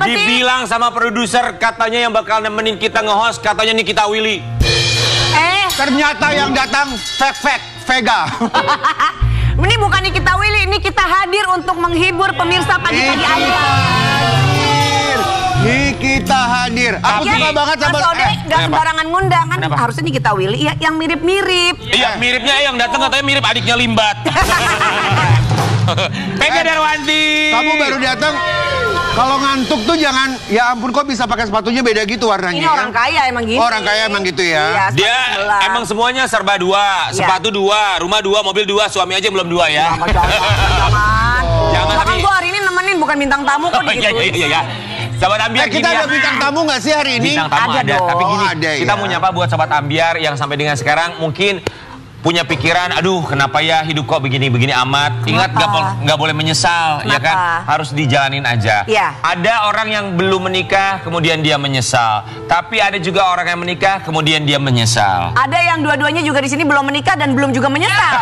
Apa sih? Dibilang sama produser katanya yang bakal nemenin kita nge-host katanya Nikita Willy. Ternyata yang datang Vega. Ini bukan Nikita Willy, ini kita hadir untuk menghibur pemirsa pagi-pagi Anda. Nikita hadir. Aku suka banget sama Mas Ode gak sembarangan ngundang kan. Harusnya Nikita Willy ya, yang mirip-mirip. Iya, miripnya yang datang katanya mirip adiknya Limbat. Vega Darwanti. Kamu baru datang. Kalau ngantuk tuh jangan, ya ampun kok bisa pakai sepatunya beda gitu warnanya. Ini orang kaya emang gitu. Orang kaya emang gitu ya. Iya, Dia emang semuanya serba dua, sepatu dua, rumah dua, mobil dua, suami aja belum dua ya. Jangan. Kan gue hari ini nemenin bukan bintang tamu kok digituin. Iya. Sobat Ambiar kita ada bintang tamu nggak sih hari ini? Bintang tamu ada, tapi gini, ada, kita ya. mau nyapa buat Sobat Ambiar yang sampai dengan sekarang mungkin punya pikiran, aduh kenapa ya hidup kok begini-begini amat. Ingat nggak boleh menyesal, ya kan? Harus dijalanin aja. Ya. Ada orang yang belum menikah, kemudian dia menyesal. Tapi ada juga orang yang menikah, kemudian dia menyesal. Ada yang dua-duanya juga di sini belum menikah dan belum juga menyesal.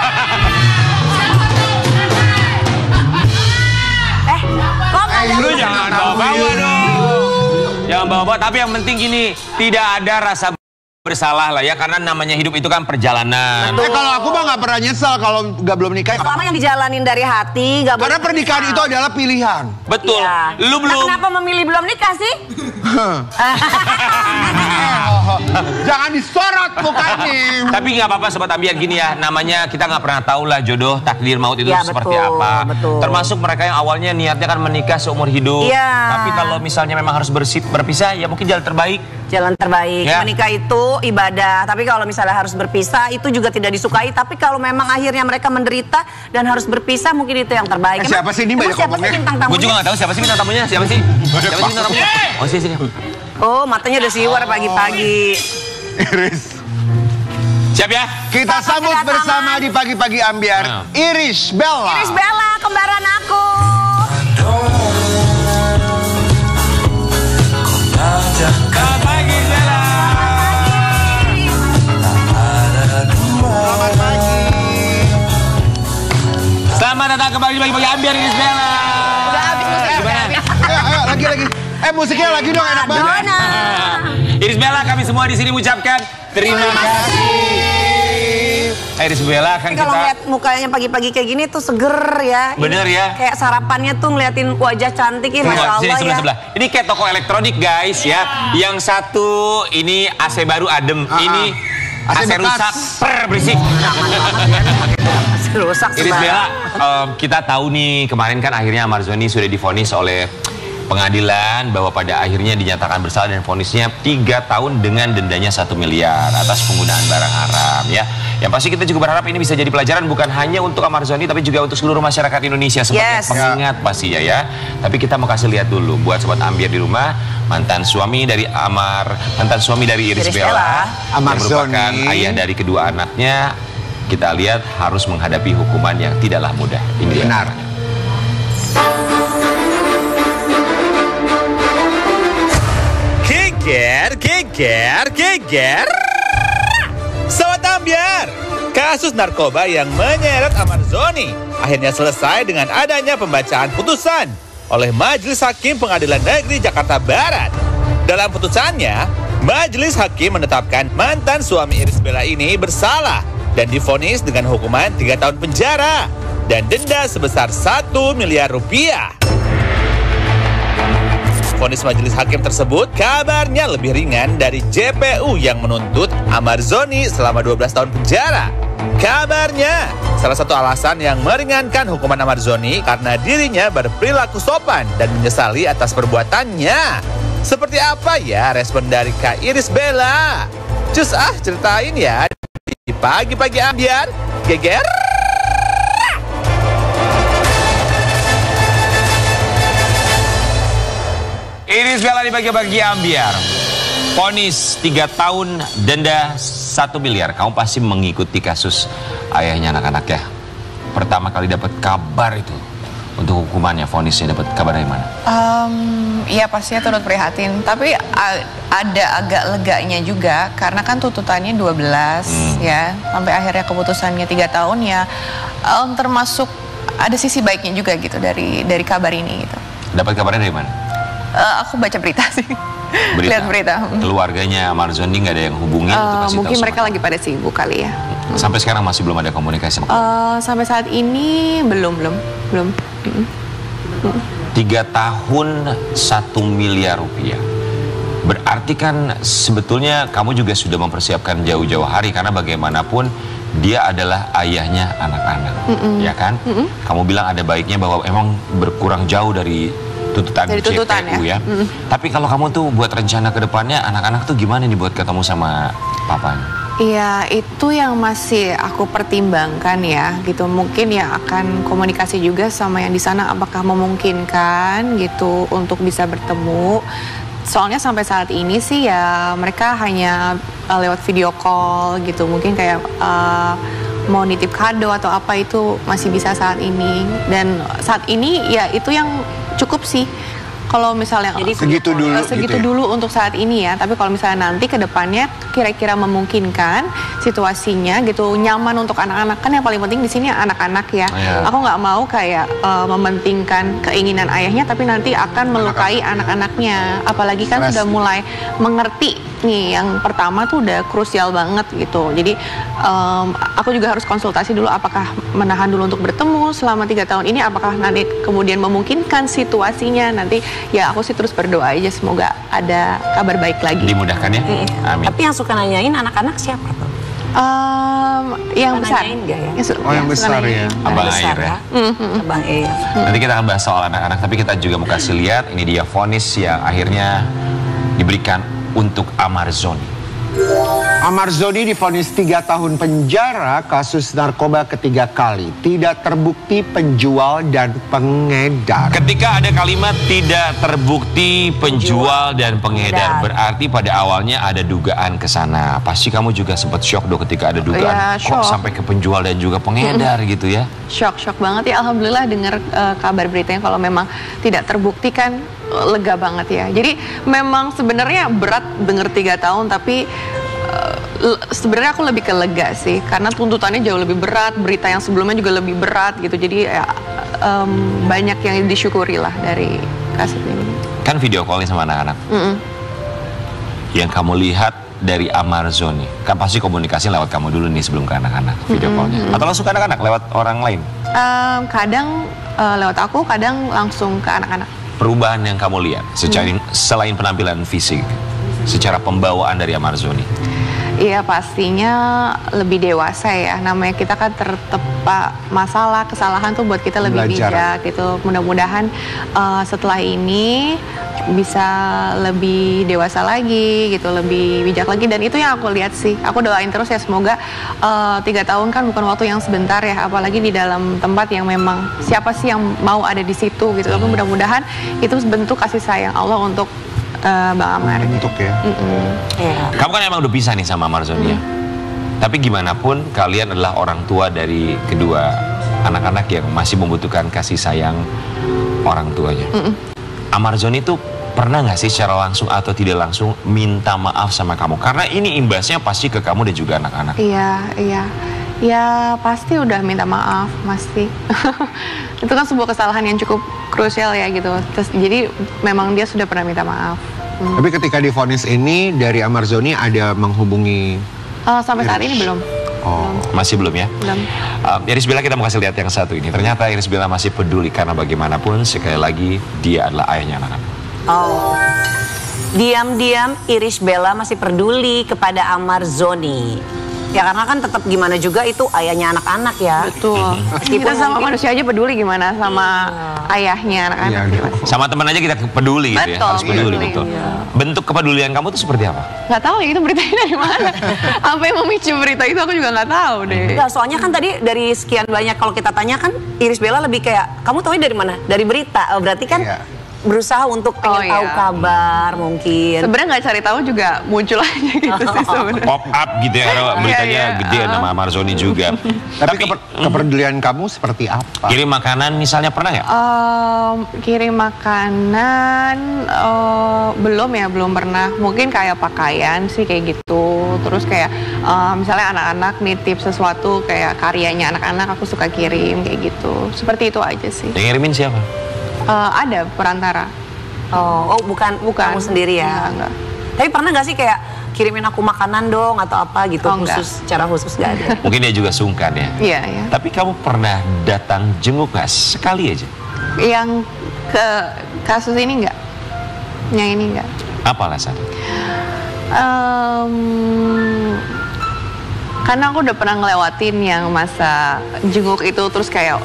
Lu jangan bawa-bawa dong. Jangan bawa-bawa, tapi yang penting gini, tidak ada rasa bersalah lah ya, karena namanya hidup itu kan perjalanan. Kalau aku mah nggak pernah nyesal kalau belum nikah. Selama yang dijalanin dari hati, nggak boleh. Karena pernikahan itu adalah pilihan. Betul. Ya. Lu belum. Nah, kenapa memilih belum nikah sih? Jangan disorot mukanya. Tapi nggak apa-apa Sobat Ambiar, gini ya, namanya kita nggak pernah tahu lah jodoh, takdir maut itu Ya, seperti betul, apa. betul. Termasuk mereka yang awalnya niatnya kan menikah seumur hidup. Ya. Tapi kalau misalnya memang harus berpisah, ya mungkin jalan terbaik. Jalan terbaik. Ya. Menikah itu ibadah. Tapi kalau misalnya harus berpisah, itu juga tidak disukai. Tapi kalau memang akhirnya mereka menderita dan harus berpisah, mungkin itu yang terbaik. Siapa sih ini banyak siapa ngomongnya? sih bintang tamunya? Gue juga nggak tahu siapa sih bintang tamunya. Siapa sih? Siapa sih bintang tamunya? Oh sini. Oh, matanya udah siwar pagi-pagi. Iris. Siap ya? Kita sambut bersama di pagi-pagi Ambiar. Iris Bella. Iris Bella, kembaran aku. Selamat pagi Bella. Selamat pagi. Selamat datang kembali di pagi-pagi Ambiar, Iris Bella. Udah habis musiknya. Gimana? Ayo, lagi. Musiknya lagi dong, enak banget. Iris Bella, kami semua di sini mengucapkan terima kasih. Iris Bella kan Kalau kita. ngeliat mukanya pagi-pagi kayak gini tuh seger ya. Bener Ini ya. Kayak sarapannya tuh ngeliatin wajah cantik ya, Masya Allah Sini ya. sebelah. Ini kayak toko elektronik guys ya. Yang satu ini AC baru adem, ini AC rusak, berisik. Rusak Iris sembarang. Bella, kita tahu nih kemarin kan akhirnya Amarzoni sudah divonis oleh pengadilan bahwa pada akhirnya dinyatakan bersalah dan vonisnya 3 tahun dengan dendanya 1 miliar atas penggunaan barang haram ya. Yang pasti kita juga berharap ini bisa jadi pelajaran bukan hanya untuk Amarzoni tapi juga untuk seluruh masyarakat Indonesia sebagai pengingat pastinya ya. Tapi kita mau kasih lihat dulu buat Sobat Ambiar di rumah, mantan suami dari Iris Bella, yang merupakan ayah dari kedua anaknya. Kita lihat harus menghadapi hukuman yang tidaklah mudah. Ini benar. Geger. Sobat Ambiar, kasus narkoba yang menyeret Amarzoni akhirnya selesai dengan adanya pembacaan putusan oleh Majelis Hakim Pengadilan Negeri Jakarta Barat. Dalam putusannya, Majelis Hakim menetapkan mantan suami Iris Bella ini bersalah dan divonis dengan hukuman 3 tahun penjara dan denda sebesar 1 miliar rupiah. Vonis majelis hakim tersebut kabarnya lebih ringan dari JPU yang menuntut Amarzoni selama 12 tahun penjara. Kabarnya, salah satu alasan yang meringankan hukuman Amarzoni karena dirinya berperilaku sopan dan menyesali atas perbuatannya. Seperti apa ya respon dari Kak Iris Bella? Cus ceritain ya di pagi-pagi Ambiar. Geger. Iris Bella di pagi-pagi Ambiar. Vonis 3 tahun, denda 1 miliar. Kamu pasti mengikuti kasus ayahnya anak-anak ya. Pertama kali dapat kabar itu untuk hukumannya, vonisnya dapat kabar dari mana? Iya pastinya turut prihatin. Tapi ada agak leganya juga karena kan tuntutannya 12 ya. Sampai akhirnya keputusannya 3 tahun ya. Termasuk ada sisi baiknya juga gitu dari kabar ini gitu. Dapat kabarnya dari mana? Aku baca berita sih. Lihat berita. Keluarganya Marzoni nggak ada yang hubungin untuk kasih Mungkin tahu mereka sama lagi pada sibuk kali ya. Sampai sekarang masih belum ada komunikasi sama kamu? Sampai saat ini belum. 3 tahun 1 miliar rupiah. Berarti kan sebetulnya kamu juga sudah mempersiapkan jauh-jauh hari, karena bagaimanapun dia adalah ayahnya anak-anak, ya kan? Kamu bilang ada baiknya bahwa emang berkurang jauh dari tuntutan JPU ya. Tapi kalau kamu tuh buat rencana ke depannya, anak-anak tuh gimana nih buat ketemu sama papanya? Iya, itu yang masih aku pertimbangkan ya, gitu. Mungkin ya akan komunikasi juga sama yang di sana, apakah memungkinkan gitu untuk bisa bertemu. Soalnya sampai saat ini sih ya mereka hanya lewat video call gitu. Mungkin kayak mau nitip kado atau apa itu masih bisa saat ini. Dan saat ini ya itu yang cukup sih. Kalau misalnya Jadi segitu dulu segitu gitu ya? dulu untuk saat ini ya. Tapi kalau misalnya nanti ke depannya kira-kira memungkinkan situasinya gitu, nyaman untuk anak-anak, kan yang paling penting di sini anak-anak ya. Aku nggak mau kayak mementingkan keinginan ayahnya tapi nanti akan melukai anak-anaknya. Apalagi kan sudah mulai mengerti nih, yang pertama tuh udah krusial banget gitu. Jadi aku juga harus konsultasi dulu apakah menahan dulu untuk bertemu selama 3 tahun ini, apakah nanti kemudian memungkinkan situasinya. Nanti ya aku sih terus berdoa aja semoga ada kabar baik lagi. Dimudahkan ya? Amin. Tapi yang suka nanyain anak-anak siapa tuh? Yang Suka besar. nanyain nggak ya? Yang besar ya. Abang Besar Air ya. Abang Air. Nanti kita akan bahas soal anak-anak, tapi kita juga mau kasih lihat ini dia vonis yang akhirnya diberikan untuk Amarzoni. Amarzoni divonis 3 tahun penjara kasus narkoba ketiga kali. Tidak terbukti penjual dan pengedar. Ketika ada kalimat tidak terbukti penjual dan pengedar, berarti pada awalnya ada dugaan ke sana. Pasti kamu juga sempat shock dong ketika ada dugaan. Ya, Kok shock. sampai ke penjual dan juga pengedar gitu ya? Shock banget ya. Alhamdulillah dengar kabar beritanya kalau memang tidak terbukti kan lega banget ya. Jadi memang sebenarnya berat dengar 3 tahun, tapi sebenarnya aku lebih ke lega sih, karena tuntutannya jauh lebih berat, berita yang sebelumnya juga lebih berat gitu. Jadi ya, banyak yang disyukuri lah dari kasus ini. Kan video call nih sama anak-anak. Yang kamu lihat dari Amarzoni, kan pasti komunikasi lewat kamu dulu nih sebelum ke anak-anak video callnya. Atau langsung ke anak-anak lewat orang lain? Kadang lewat aku, kadang langsung ke anak-anak. Perubahan yang kamu lihat selain penampilan fisik, secara pembawaan dari Amarzoni? Iya, pastinya lebih dewasa ya. Namanya kita kan tertepa masalah, kesalahan tuh buat kita lebih Belajar. bijak gitu. Mudah-mudahan setelah ini bisa lebih dewasa lagi gitu, lebih bijak lagi. Dan itu yang aku lihat sih. Aku doain terus ya, semoga 3 tahun kan bukan waktu yang sebentar ya. Apalagi di dalam tempat yang memang siapa sih yang mau ada di situ gitu. Tapi mudah-mudahan itu bentuk kasih sayang Allah untuk Bang Amar. Bentuk ya. Iya. Kamu kan emang udah pisah nih sama Amarzoni ya? Tapi gimana pun kalian adalah orang tua dari kedua anak-anak yang masih membutuhkan kasih sayang orang tuanya. Amarzoni tuh pernah nggak sih secara langsung atau tidak langsung minta maaf sama kamu? Karena ini imbasnya pasti ke kamu dan juga anak-anak. Iya. Ya pasti udah minta maaf, pasti. Itu kan sebuah kesalahan yang cukup krusial ya gitu. Terus, jadi memang dia sudah pernah minta maaf. Tapi ketika divonis ini dari Amarzoni ada menghubungi. Sampai saat ini belum. Oh. Masih belum ya? Belum. Iris Bella, kita mau kasih lihat yang satu ini. Ternyata Iris Bella masih peduli karena bagaimanapun sekali lagi dia adalah ayahnya anak-anak. Oh. Diam-diam Iris Bella masih peduli kepada Amarzoni. Ya karena kan tetap gimana juga itu ayahnya anak-anak ya. Betul. Meskipun Kita sama mungkin- manusia aja peduli gimana sama ayahnya anak-anak. Iya, Gitu. Sama teman aja kita peduli gitu ya, Betul, harus peduli peduli, betul. iya. Bentuk kepedulian kamu tuh seperti apa? Nggak tahu ya itu beritanya dari mana. Apa yang memicu berita itu aku juga nggak tahu deh. Enggak, soalnya kan tadi dari sekian banyak kalau kita tanya kan Iris Bella lebih kayak kamu tahu dari mana? Dari berita. Oh, berarti kan Iya. berusaha untuk pengen tahu iya. kabar mungkin. Sebenarnya nggak cari tahu juga muncul aja gitu sih sebenarnya. Pop up gitu ya, karena beritanya Iya, gede nama Amarzoni juga. Tapi kepedulian kamu seperti apa? Kirim makanan misalnya pernah nggak? Kirim makanan belum pernah. Mungkin kayak pakaian sih kayak gitu. Terus kayak misalnya anak-anak nitip sesuatu kayak karyanya anak-anak aku suka kirim kayak gitu. Seperti itu aja sih. Yang ngirimin siapa? Ada perantara. Oh, bukan kamu sendiri ya? Enggak. Tapi pernah nggak sih kayak kirimin aku makanan dong atau apa gitu, Oh, enggak. secara khusus nggak ada? Mungkin dia juga sungkan ya. Iya, iya. Tapi kamu pernah datang jenguk nggak sekali aja? Yang ke kasus ini enggak? Yang ini enggak? Apa alasannya? Karena aku udah pernah ngelewatin yang masa jenguk itu, terus kayak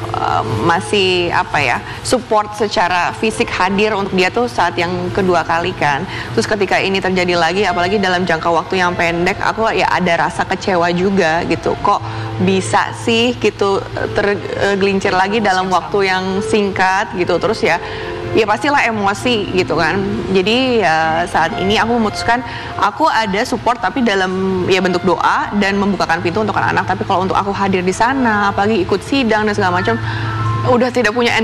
masih apa ya, support secara fisik hadir untuk dia tuh saat yang kedua kali kan. Terus ketika ini terjadi lagi, apalagi dalam jangka waktu yang pendek, aku ya ada rasa kecewa juga gitu. Kok bisa sih gitu tergelincir lagi dalam waktu yang singkat gitu. Terus ya pastilah emosi gitu kan. Jadi ya saat ini aku memutuskan aku ada support tapi dalam ya bentuk doa dan membukakan pintu untuk anak-anak. Tapi kalau untuk aku hadir di sana, apalagi ikut sidang dan segala macam, udah tidak punya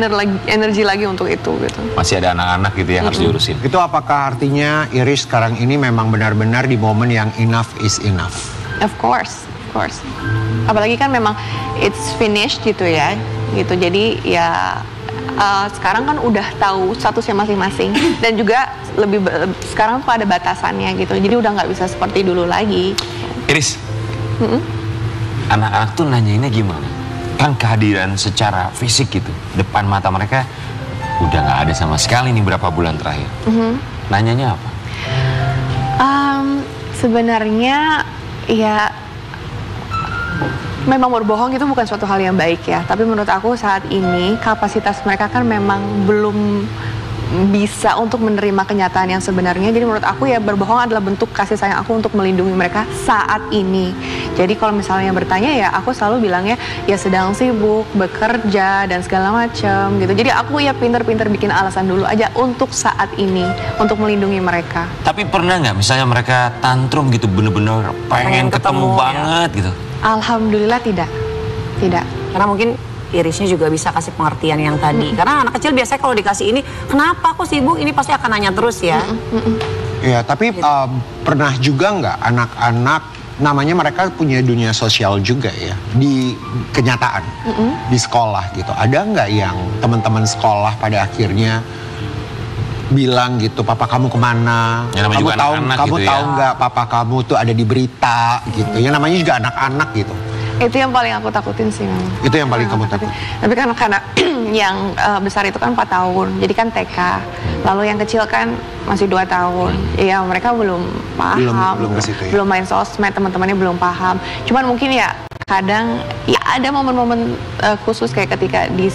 energi lagi untuk itu gitu. Masih ada anak-anak gitu yang harus diurusin. Itu apakah artinya Iris sekarang ini memang benar-benar di momen yang enough is enough? Of course. Apalagi kan memang it's finished gitu ya. Gitu. Jadi ya sekarang kan udah tahu statusnya masing-masing dan juga sekarang tuh ada batasannya gitu, jadi udah nggak bisa seperti dulu lagi. Iris, anak-anak tuh nanyainnya gimana? Kan kehadiran secara fisik gitu depan mata mereka udah nggak ada sama sekali nih berapa bulan terakhir. Nanyanya apa? Sebenarnya ya memang berbohong itu bukan suatu hal yang baik ya. Tapi menurut aku saat ini kapasitas mereka kan memang belum bisa untuk menerima kenyataan yang sebenarnya. Jadi menurut aku ya berbohong adalah bentuk kasih sayang aku untuk melindungi mereka saat ini. Jadi kalau misalnya bertanya ya aku selalu bilangnya ya sedang sibuk, bekerja dan segala macam gitu. Jadi aku ya pinter-pinter bikin alasan dulu aja untuk saat ini, untuk melindungi mereka. Tapi pernah nggak misalnya mereka tantrum gitu bener-bener pengen ketemu banget gitu? Alhamdulillah tidak. Karena mungkin Irisnya juga bisa kasih pengertian yang tadi. Karena anak kecil biasanya kalau dikasih ini, kenapa aku sibuk? Ini pasti akan nanya terus ya. Ya, tapi pernah juga nggak anak-anak, namanya mereka punya dunia sosial juga ya, di kenyataan, di sekolah gitu. Ada nggak yang teman-teman sekolah pada akhirnya bilang gitu, papa kamu kemana? Ya, namanya juga anak-anak kamu gitu tahu ya. nggak papa kamu tuh ada di berita gitu. Ya namanya juga anak-anak gitu. Itu yang paling aku takutin sih memang. Itu yang paling kamu takutin. Tapi kan karena yang besar itu kan 4 tahun, jadi kan TK. Lalu yang kecil kan masih 2 tahun. Iya, mereka belum paham. Belum ke situ ya. Belum main sosmed, teman-temannya belum paham. Cuman mungkin ya kadang ya ada momen-momen khusus kayak ketika di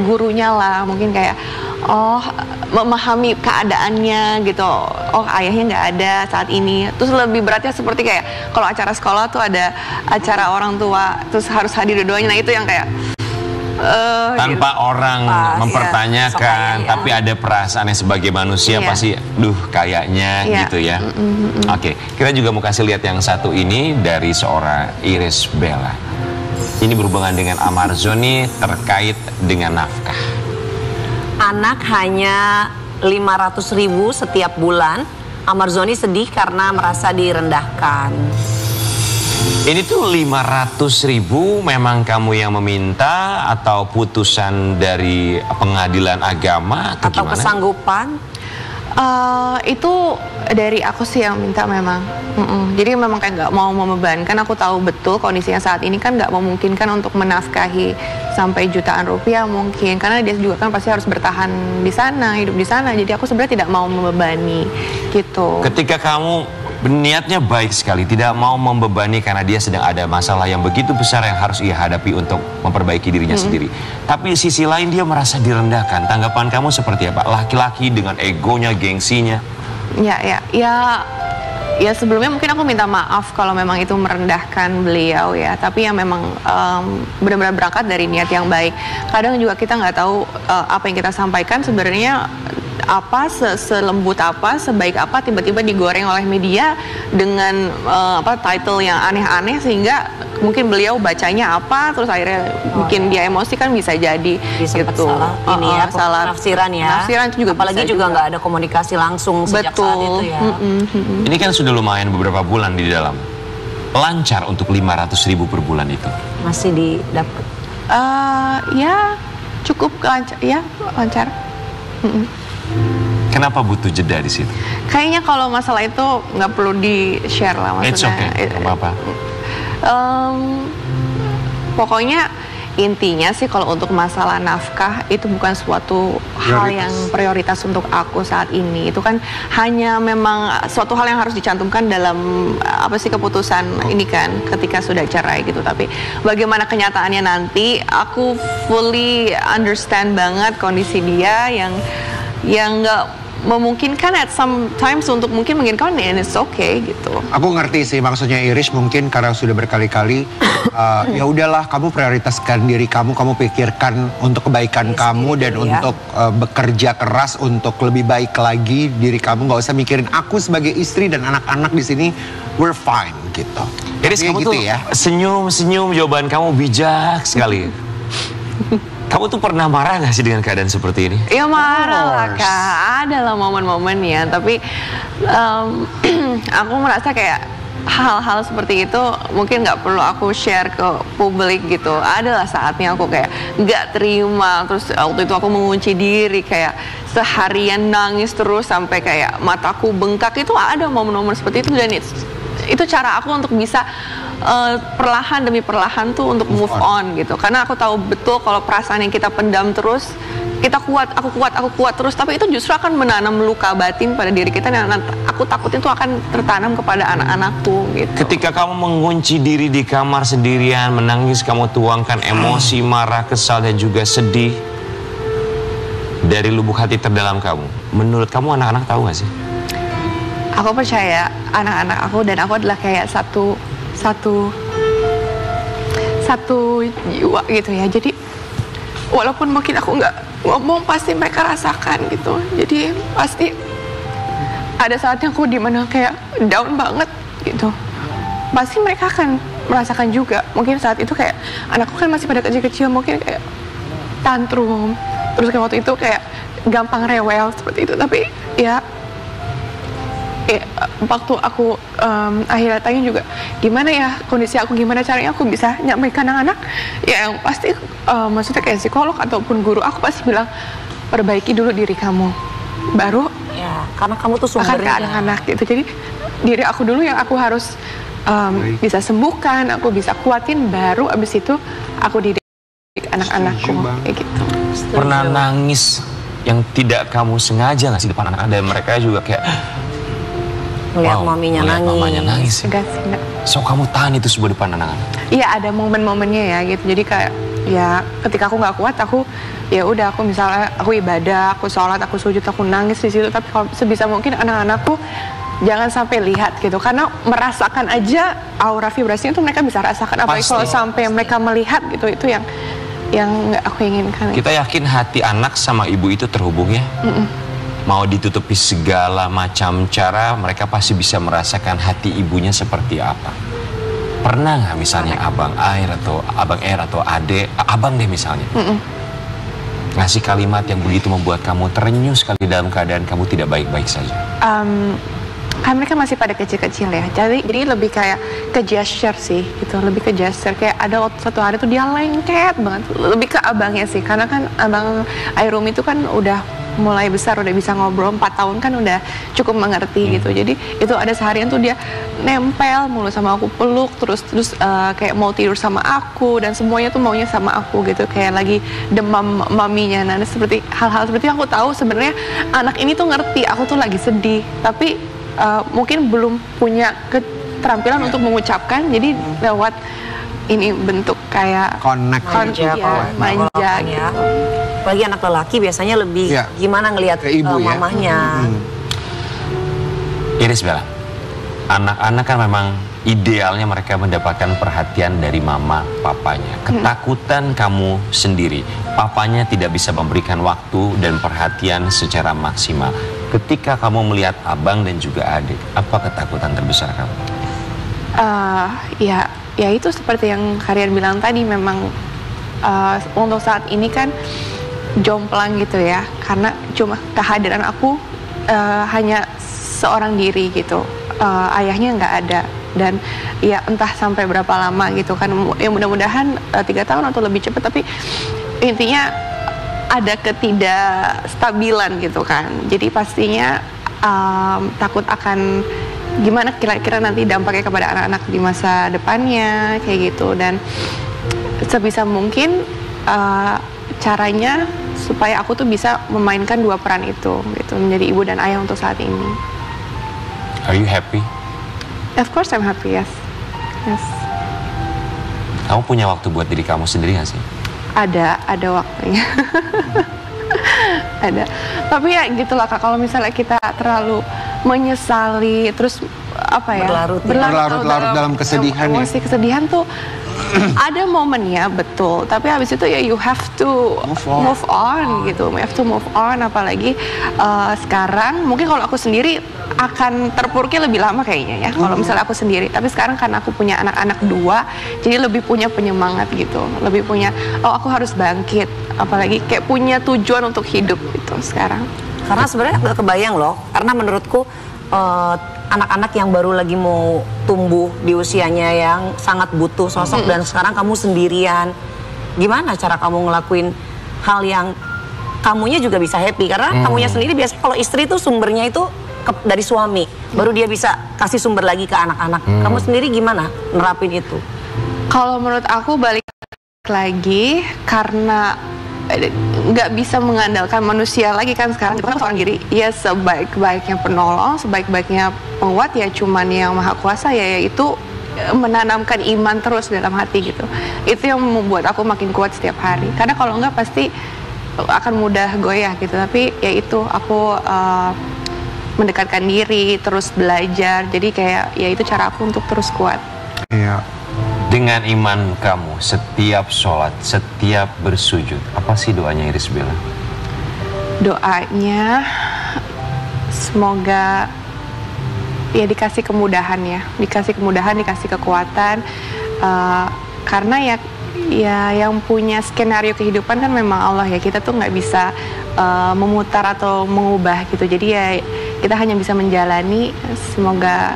gurunya lah, mungkin kayak memahami keadaannya gitu. Oh, ayahnya nggak ada saat ini. Terus lebih beratnya seperti kayak kalau acara sekolah tuh ada acara orang tua, terus harus hadir dua-duanya. Nah itu yang kayak tanpa orang mempertanyakan, ya. tapi ada perasaannya sebagai manusia pasti, kayaknya gitu ya. Oke, kita juga mau kasih lihat yang satu ini dari seorang Iris Bella. Ini berhubungan dengan Amarzoni terkait dengan nafkah. Anak hanya 500.000 setiap bulan. Amarzoni sedih karena merasa direndahkan. Ini tuh 500.000 memang kamu yang meminta atau putusan dari pengadilan agama atau gimana? Kesanggupan? Itu dari aku sih yang minta memang. Jadi memang kayak nggak mau membebankan. Aku tahu betul kondisinya saat ini kan nggak memungkinkan untuk menafkahi sampai jutaan rupiah mungkin. Karena dia juga kan pasti harus bertahan di sana, hidup di sana. Jadi aku sebenarnya tidak mau membebani gitu. Ketika kamu niatnya baik sekali, tidak mau membebani karena dia sedang ada masalah yang begitu besar yang harus ia hadapi untuk memperbaiki dirinya sendiri. Tapi sisi lain dia merasa direndahkan. Tanggapan kamu seperti apa? Laki-laki dengan egonya, gengsinya. Ya sebelumnya mungkin aku minta maaf kalau memang itu merendahkan beliau ya. Tapi yang memang benar-benar berangkat dari niat yang baik. Kadang juga kita nggak tahu apa yang kita sampaikan sebenarnya apa selembut apa, sebaik apa, tiba-tiba digoreng oleh media dengan title yang aneh-aneh sehingga mungkin beliau bacanya apa terus akhirnya bikin dia emosi kan bisa jadi gitu. Salah penafsiran ya. Penafsiran itu juga apalagi juga nggak ada komunikasi langsung sejak saat itu ya. Ini kan sudah lumayan beberapa bulan di dalam. Lancar untuk 500.000 per bulan itu. Masih didapat. Ya cukup lancar ya, lancar. Kenapa butuh jeda di situ? Kayaknya kalau masalah itu nggak perlu di-share lah maksudnya. It's okay, nggak apa-apa. Pokoknya intinya sih kalau untuk masalah nafkah itu bukan suatu hal yang prioritas untuk aku saat ini. Itu kan hanya memang suatu hal yang harus dicantumkan dalam keputusan ini kan ketika sudah cerai gitu. Tapi bagaimana kenyataannya nanti, aku fully understand banget kondisi dia yang nggak memungkinkan at sometimes untuk mungkin menginginkan, and it's okay gitu. Aku ngerti sih maksudnya Iris, mungkin karena sudah berkali-kali ya udahlah, kamu prioritaskan diri kamu pikirkan untuk kebaikan kamu dan untuk bekerja keras untuk lebih baik lagi diri kamu, nggak usah mikirin aku sebagai istri dan anak-anak di sini, we're fine gitu. Iris, kamu gitu tuh ya. senyum jawaban kamu bijak sekali. Kamu tuh pernah marah gak sih dengan keadaan seperti ini? Ya marah lah Kak, ada lah momen-momennya. Tapi aku merasa kayak hal-hal seperti itu mungkin nggak perlu aku share ke publik gitu. Adalah saatnya aku kayak nggak terima. Terus waktu itu aku mengunci diri kayak seharian nangis terus sampai kayak mataku bengkak. Itu ada momen-momen seperti itu, dan itu cara aku untuk bisa perlahan demi perlahan tuh untuk move on gitu. Karena aku tahu betul kalau perasaan yang kita pendam terus, kita aku kuat terus, tapi itu justru akan menanam luka batin pada diri kita, dan aku takut itu akan tertanam kepada anak-anakku gitu. Ketika kamu mengunci diri di kamar sendirian, menangis, kamu tuangkan emosi, marah, kesal, dan juga sedih dari lubuk hati terdalam kamu. Menurut kamu anak-anak tahu gak sih? Aku percaya anak-anak aku dan aku adalah kayak satu jiwa gitu ya. Jadi walaupun mungkin aku nggak ngomong, pasti mereka rasakan gitu. Jadi pasti ada saatnya aku dimana kayak down banget gitu. Pasti mereka akan merasakan juga. Mungkin saat itu kayak anakku kan masih pada kecil-kecil, mungkin kayak tantrum. Terus kayak waktu itu kayak gampang rewel seperti itu. Tapi ya waktu aku akhirnya tanya juga gimana ya kondisi aku, gimana caranya aku bisa nyampaikan anak-anak, ya yang pasti maksudnya kayak psikolog ataupun guru aku pasti bilang perbaiki dulu diri kamu, baru ya, karena kamu tuh akan sumbernya ke anak-anak gitu. Jadi diri aku dulu yang aku harus bisa sembuhkan, aku bisa kuatin, baru abis itu aku didik anak-anakku kayak gitu. Pernah nangis yang tidak kamu sengaja nggak sih depan anak-anak, dan mereka juga kayak melihat maminya nangis. Mamanya nangis. Enggak sih, enggak. So kamu tahan itu semua depan anak-anak? Iya, ada momen-momennya ya gitu. Jadi kayak ya ketika aku nggak kuat, aku ya udah, aku misalnya aku ibadah, aku sholat, aku sujud, aku nangis di situ. Tapi kalau sebisa mungkin anak-anakku jangan sampai lihat gitu, karena merasakan aja aura vibrasinya tuh mereka bisa rasakan. Apalagi kalau sampai mereka melihat gitu, itu yang nggak aku inginkan. Kita yakin hati anak sama ibu itu terhubung ya. Mau ditutupi segala macam cara, mereka pasti bisa merasakan hati ibunya seperti apa. Pernah nggak misalnya abang Air atau adek, abang deh misalnya, ngasih kalimat yang begitu membuat kamu terenyuh sekali dalam keadaan kamu tidak baik-baik saja? Kan mereka masih pada kecil-kecil ya, jadi lebih kayak ke gesture sih gitu, lebih ke gesture. Kayak ada satu hari tuh dia lengket banget, lebih ke abangnya sih, karena kan abang Airum itu kan udah mulai besar, udah bisa ngobrol, 4 tahun kan udah cukup mengerti gitu. Jadi itu ada seharian tuh dia nempel mulu sama aku, peluk terus kayak mau tidur sama aku, dan semuanya tuh maunya sama aku gitu, kayak lagi demam maminya. Nah, seperti hal-hal seperti itu aku tahu sebenarnya anak ini tuh ngerti aku tuh lagi sedih, tapi mungkin belum punya keterampilan untuk mengucapkan. Jadi lewat ini bentuk kayak manja gitu. Apalagi anak lelaki biasanya lebih gimana ngelihat mamahnya. Iris, Bella, anak-anak kan memang idealnya mereka mendapatkan perhatian dari mama papanya. Ketakutan kamu sendiri, papanya tidak bisa memberikan waktu dan perhatian secara maksimal. Ketika kamu melihat abang dan juga adik, apa ketakutan terbesar kamu? Ya itu seperti yang Karian bilang tadi, memang untuk saat ini kan jomplang gitu ya, karena cuma kehadiran aku hanya seorang diri gitu, ayahnya nggak ada, dan ya entah sampai berapa lama gitu kan, ya mudah-mudahan 3 tahun atau lebih cepat. Tapi intinya ada ketidakstabilan gitu kan. Jadi pastinya takut akan gimana kira-kira nanti dampaknya kepada anak-anak di masa depannya kayak gitu. Dan sebisa mungkin caranya supaya aku tuh bisa memainkan dua peran itu gitu, menjadi ibu dan ayah untuk saat ini. Are you happy? Of course I'm happy, yes. Yes. Kamu punya waktu buat diri kamu sendiri gak sih? Ada waktunya. Ada. Tapi ya gitulah Kak, kalau misalnya kita terlalu menyesali terus apa ya? Berlarut-larut dalam kesedihan ya. Emosi kesedihan tuh ada momennya betul, tapi habis itu ya you have to move on gitu. You have to move on, apalagi sekarang mungkin kalau aku sendiri akan terpuruknya lebih lama kayaknya ya. Kalau misalnya aku sendiri, tapi sekarang karena aku punya anak-anak 2, jadi lebih punya penyemangat gitu, lebih punya aku harus bangkit, apalagi kayak punya tujuan untuk hidup gitu sekarang. Karena sebenarnya nggak kebayang loh, karena menurutku anak-anak yang baru lagi mau tumbuh di usianya yang sangat butuh sosok dan sekarang kamu sendirian. Gimana cara kamu ngelakuin hal yang kamunya juga bisa happy? Karena kamunya sendiri biasanya kalau istri itu sumbernya itu dari suami, baru dia bisa kasih sumber lagi ke anak-anak. Kamu sendiri gimana nerapin itu? Kalau menurut aku balik lagi karena nggak bisa mengandalkan manusia lagi kan sekarang, kita kan seorang diri. Ya sebaik-baiknya penolong, sebaik-baiknya penguat ya cuman yang maha kuasa ya, yaitu menanamkan iman terus dalam hati gitu. Itu yang membuat aku makin kuat setiap hari. Karena kalau nggak pasti akan mudah goyah gitu. Tapi ya itu aku mendekatkan diri, terus belajar. Jadi kayak ya itu cara aku untuk terus kuat. Iya. Dengan iman kamu, setiap sholat, setiap bersujud, apa sih doanya Iris Bella? Doanya semoga ya dikasih kemudahan ya, dikasih kemudahan, dikasih kekuatan. Karena ya yang punya skenario kehidupan kan memang Allah ya. Kita tuh nggak bisa memutar atau mengubah gitu. Jadi ya kita hanya bisa menjalani. Semoga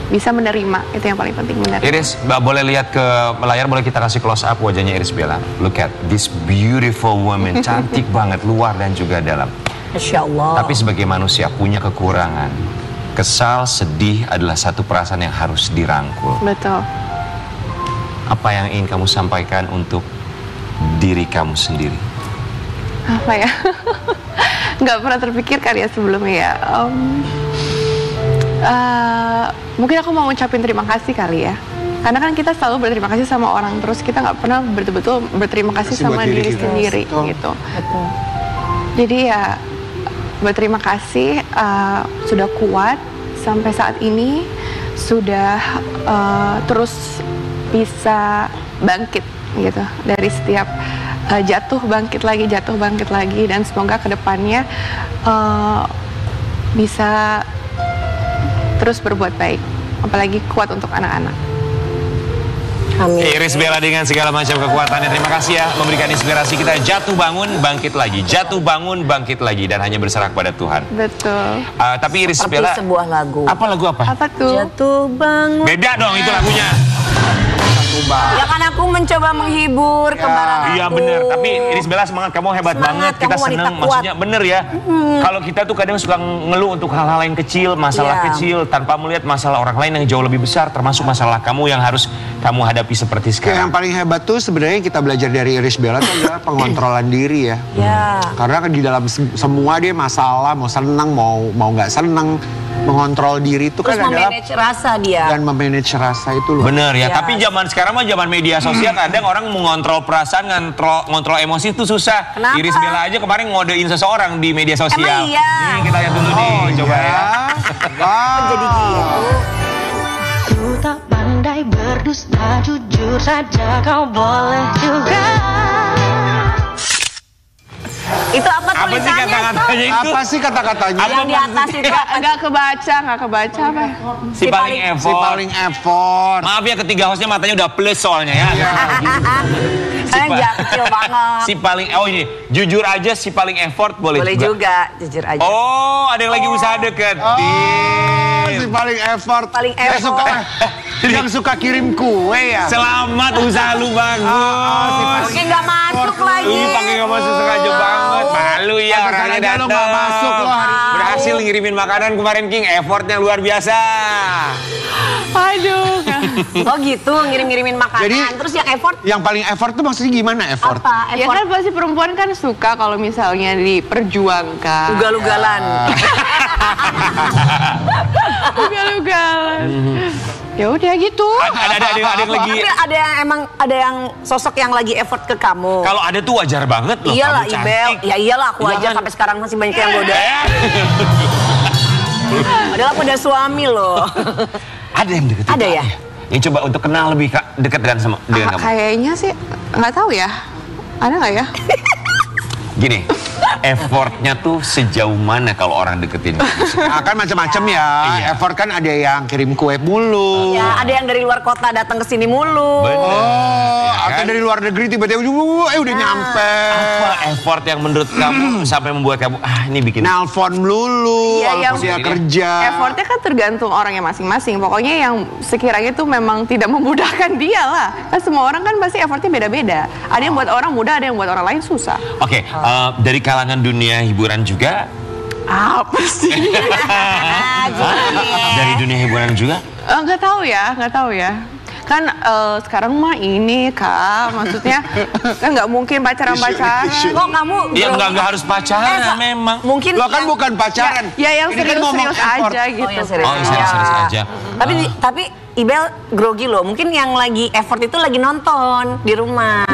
bisa menerima, itu yang paling penting, menerima. Iris, Mbak boleh lihat ke layar, boleh kita kasih close up wajahnya Iris Bella. Look at this beautiful woman, cantik banget luar dan juga dalam. Masya Allah. Tapi sebagai manusia punya kekurangan. Kesal, sedih adalah satu perasaan yang harus dirangkul. Betul. Apa yang ingin kamu sampaikan untuk diri kamu sendiri? Apa ya? Nggak pernah terpikirkan ya sebelumnya ya. Mungkin aku mau ngucapin terima kasih kali ya. Karena kan kita selalu berterima kasih sama orang, terus kita nggak pernah betul-betul berterima kasih sama diri sendiri gitu. Betul. Jadi ya berterima kasih sudah kuat sampai saat ini, sudah terus bisa bangkit gitu dari setiap jatuh bangkit lagi, dan semoga kedepannya bisa terus berbuat baik, apalagi kuat untuk anak-anak. Amin. Iris Bella dengan segala macam kekuatannya, terima kasih ya memberikan inspirasi kita. Jatuh bangun, bangkit lagi, jatuh bangun, bangkit lagi, dan hanya berserah kepada Tuhan. Betul. Tapi Iris Seperti Bella, sebuah lagu. apa lagu apa? Apa tuh? Jatuh bangun. Beda dong itu lagunya. Ya kan aku mencoba menghibur kembaran aku. Iya bener, tapi Iris Bella semangat, kamu hebat banget, kita kamu wanita seneng, kuat. maksudnya bener ya. Kalau kita tuh kadang suka ngeluh untuk hal-hal yang kecil, masalah Iya. kecil, tanpa melihat masalah orang lain yang jauh lebih besar, termasuk masalah kamu yang harus kamu hadapi seperti sekarang. Yang paling hebat tuh sebenarnya kita belajar dari Iris Bella itu adalah pengontrolan diri ya. Ya. Karena kan di dalam semua dia masalah, mau senang mau nggak senang, mengontrol diri itu Terus kan adalah memanage rasa dia. dan memanage rasa itu loh. Bener ya, Yes. tapi zaman sekarang mah zaman media sosial kadang orang mengontrol perasaan, ngontrol emosi itu susah. Kenapa? Iris Bella aja kemarin ngodein seseorang di media sosial. Emang iya? Nih kita lihat dulu nih, coba ya. Wow. Jadi gitu. Ku tak pandai berdusta, jujur saja kau boleh juga. Itu apa Apa sih tulisannya? kata-katanya itu? Apa sih kata-katanya? Yang di atas itu Nggak kebaca apa ya? Si paling Si effort. paling effort. Maaf ya, ketiga hostnya matanya udah plus soalnya ya. Kalian jancil banget. Si paling, oh ini, jujur aja si paling effort boleh juga, jujur aja. Oh, ada yang lagi usaha deket. Si paling effort. Paling Yang suka, effort. yang suka kirim kue ya. Selamat, usaha lu bagus. Oke, nggak masuk masuk lagi. Pakai nggak masuk sengaja banget. Malu ya orangnya datang. Lo nggak masuk lo hari ini. Berhasil ngirimin makanan kemarin King, effortnya luar biasa. Aduh. Oh gitu, ngirim-ngirimin makanan. Jadi, terus yang effort Yang paling effort tuh maksudnya gimana effort? apa? Ya kan pasti perempuan kan suka kalau misalnya diperjuangkan. Ugal-ugalan. Ugal-ugalan. Ya udah gitu. Ada yang lagi. Tapi ada yang emang ada yang sosok yang lagi effort ke kamu. Kalau ada tuh wajar banget loh. Iyalah kamu Ibel, cantik. ya iyalah aku Iya aja kan? sampai sekarang masih banyak yang goda. Eh. Padahal aku udah suami loh. Ada yang deket. Ada ya? Yang coba untuk kenal lebih dekat dengan kamu. Kayaknya sih nggak tahu ya. Ada nggak ya? Gini, effortnya tuh sejauh mana kalau orang deketin kamu? Kan macam-macam ya. Iya. Effort kan ada yang kirim kue mulu. Ya, ada yang dari luar kota datang ke sini mulu. Bener. Oh, Ya atau kan? dari luar negeri tiba-tiba udah nyampe. Apa effort yang menurut kamu sampai membuat kamu ini bikin Nelpon melulu, Iya, walaupun dia kerja. Effortnya kan tergantung orangnya masing-masing. Pokoknya yang sekiranya itu memang tidak memudahkan dia lah. Kan semua orang kan pasti effortnya beda-beda. Ada yang buat orang mudah, ada yang buat orang lain susah. Oke, dari kalangan dunia hiburan juga? Apa sih? Dari dunia hiburan juga? Nggak tahu ya. Kan sekarang mah ini Kak, maksudnya kan nggak mungkin pacaran-pacaran. Kok kamu Ya grogi? nggak harus pacaran Sa- memang. Mungkin Lo kan bukan pacaran. Ya yang Ini kan ngomong serius-serius effort. aja gitu. Oh, yang serius. Oh, serius aja. Tapi Ibel grogi loh. Mungkin yang lagi effort itu lagi nonton di rumah.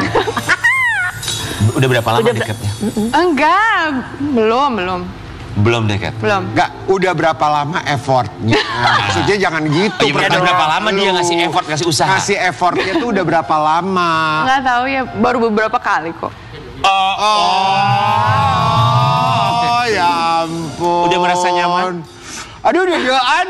Udah berapa lama Udah dekatnya? Enggak, belum. Belum dekat. Enggak, udah berapa lama effortnya? Maksudnya jangan gitu. Oh, iya, udah berapa lama dia ngasih effort, ngasih usaha? Ngasih effortnya tuh udah berapa lama? Nggak tahu ya, baru beberapa kali kok. Oh, ya ampun. Udah merasa nyaman? Aduh, udah